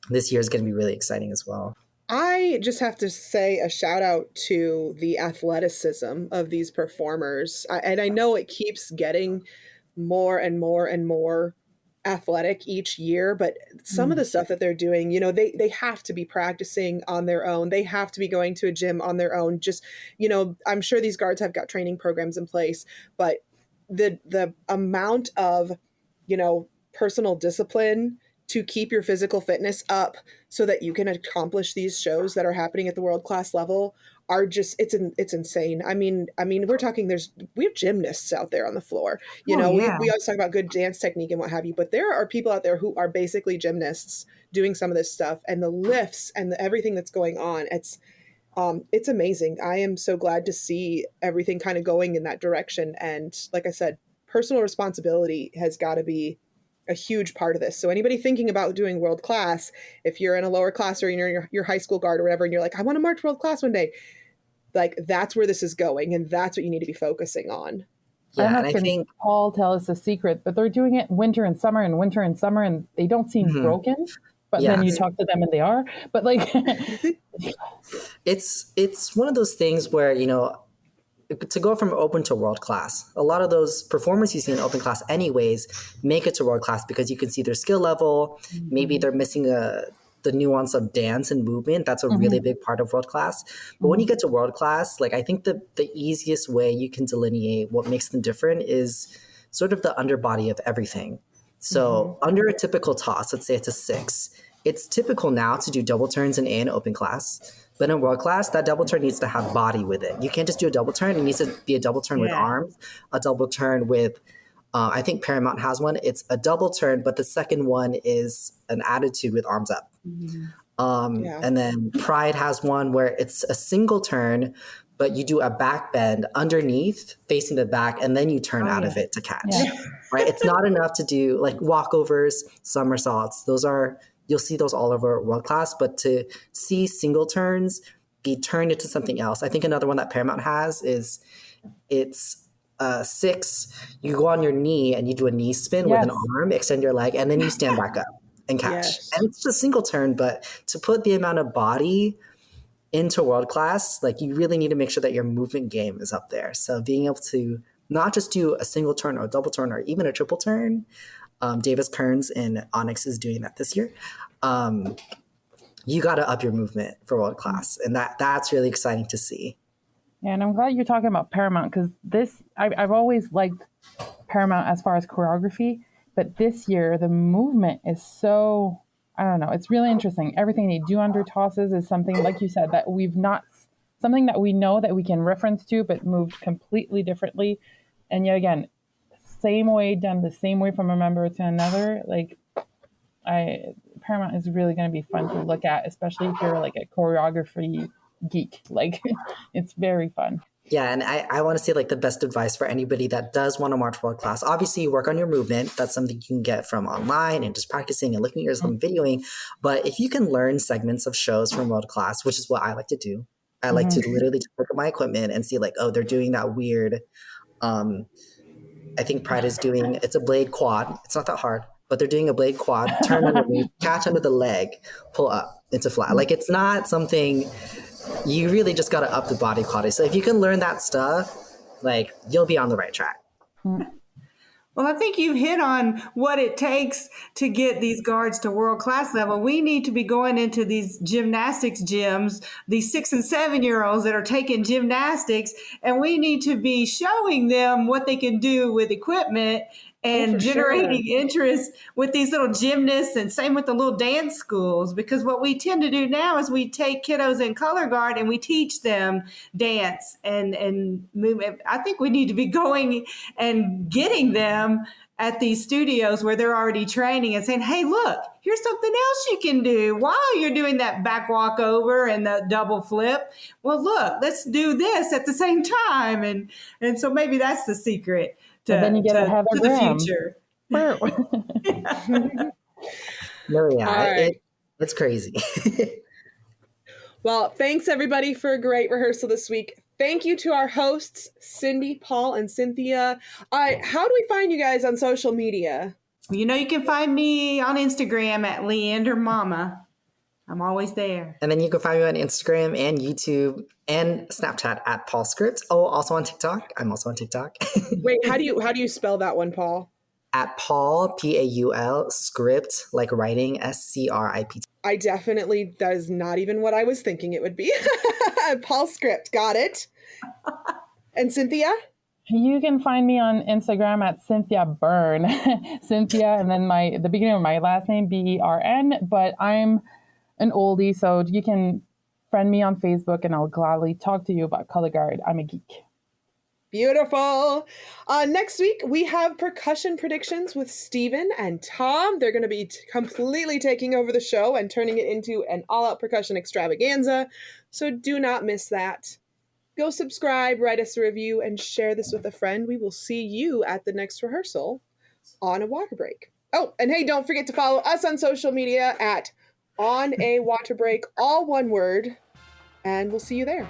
this year is going to be really exciting as well. I just have to say a shout out to the athleticism of these performers. And I know it keeps getting more and more and more athletic each year, but some of the stuff that they're doing, they have to be practicing on their own. They have to be going to a gym on their own. Just, I'm sure these guards have got training programs in place, but the amount of, personal discipline to keep your physical fitness up so that you can accomplish these shows that are happening at the world class level are just, it's insane. I mean, we're talking, we have gymnasts out there on the floor, we always talk about good dance technique and what have you, but there are people out there who are basically gymnasts doing some of this stuff, and the lifts and everything that's going on. It's amazing. I am so glad to see everything kind of going in that direction. And like I said, personal responsibility has got to be a huge part of this. So anybody thinking about doing world class, if you're in a lower class or you're in your high school guard or whatever, and you're like, I want to march world class one day, like that's where this is going. And that's what you need to be focusing on. Yeah, and I think Paul tell us a secret, but they're doing it winter and summer, and they don't seem broken. But then you talk to them and they are. But like, it's one of those things where, to go from open to world class, a lot of those performers you see in open class anyways make it to world class because you can see their skill level. Maybe they're missing the nuance of dance and movement. That's a really big part of world class. But when you get to world class, like I think the easiest way you can delineate what makes them different is sort of the underbody of everything. So under a typical toss, let's say it's a 6, it's typical now to do double turns in A in open class. But in world class, that double turn needs to have body with it. You can't just do a double turn. It needs to be a double turn with arms, a double turn with, I think Paramount has one. It's a double turn, but the second one is an attitude with arms up. And then Pride has one where it's a single turn, but you do a back bend underneath facing the back, and then you turn out of it to catch. Right? It's not enough to do like walkovers, somersaults. You'll see those all over world class, but to see single turns be turned into something else. I think another one that Paramount has is it's 6. You go on your knee and you do a knee spin with an arm, extend your leg, and then you stand back up and catch. And it's just a single turn, but to put the amount of body into world class, like you really need to make sure that your movement game is up there. So being able to not just do a single turn or a double turn or even a triple turn. Davis Kearns and Onyx is doing that this year. You got to up your movement for world class. And that's really exciting to see. Yeah, and I'm glad you're talking about Paramount because I've always liked Paramount as far as choreography, but this year the movement is so, I don't know, it's really interesting. Everything they do under tosses is something, like you said, that something that we know that we can reference to, but moved completely differently. And yet again, done the same way from a member to another. Like Paramount is really going to be fun to look at, especially if you're like a choreography geek. Like it's very fun. Yeah, and I want to say like the best advice for anybody that does want to march world class. Obviously, you work on your movement. That's something you can get from online and just practicing and looking at yourself and videoing. But if you can learn segments of shows from world class, which is what I like to do, I like to literally just look at my equipment and see like, oh, they're doing that weird. I think Pride is doing, it's a blade quad. It's not that hard, but they're doing a blade quad, turn underneath, catch under the leg, pull up into flat. Like it's not something, you really just got to up the body quality. So if you can learn that stuff, like you'll be on the right track. Well, I think you've hit on what it takes to get these guards to world-class level. We need to be going into these gymnastics gyms, these 6 and 7-year-olds that are taking gymnastics, and we need to be showing them what they can do with equipment and generating interest with these little gymnasts, and same with the little dance schools, because what we tend to do now is we take kiddos in Colorguard and we teach them dance and movement. I think we need to be going and getting them at these studios where they're already training and saying, hey, look, here's something else you can do while you're doing that back walk over and the double flip. Well, look, let's do this at the same time. And so maybe that's the secret to the future. It's crazy. Well, thanks everybody for a great rehearsal this week. Thank you to our hosts, Cindy, Paul, and Cynthia. How do we find you guys on social media? You know, you can find me on Instagram at Leander Mama. I'm always there. And then you can find me on Instagram and YouTube and Snapchat at Paul Script. Oh, also on TikTok. I'm also on TikTok. Wait, how do you spell that one, Paul? At Paul, Paul, Script, like writing, Script. I definitely, that is not even what I was thinking it would be. Paul Script, got it. And Cynthia? You can find me on Instagram at Cynthia Bern. Cynthia, and then the beginning of my last name, Bern, but I'm an oldie, so you can friend me on Facebook and I'll gladly talk to you about color guard. I'm a geek. Beautiful. Next week, we have percussion predictions with Steven and Tom. They're going to be completely taking over the show and turning it into an all-out percussion extravaganza. So do not miss that. Go subscribe, write us a review, and share this with a friend. We will see you at the next rehearsal on a water break. Oh, and hey, don't forget to follow us on social media at On a Water Break, all one word, and we'll see you there.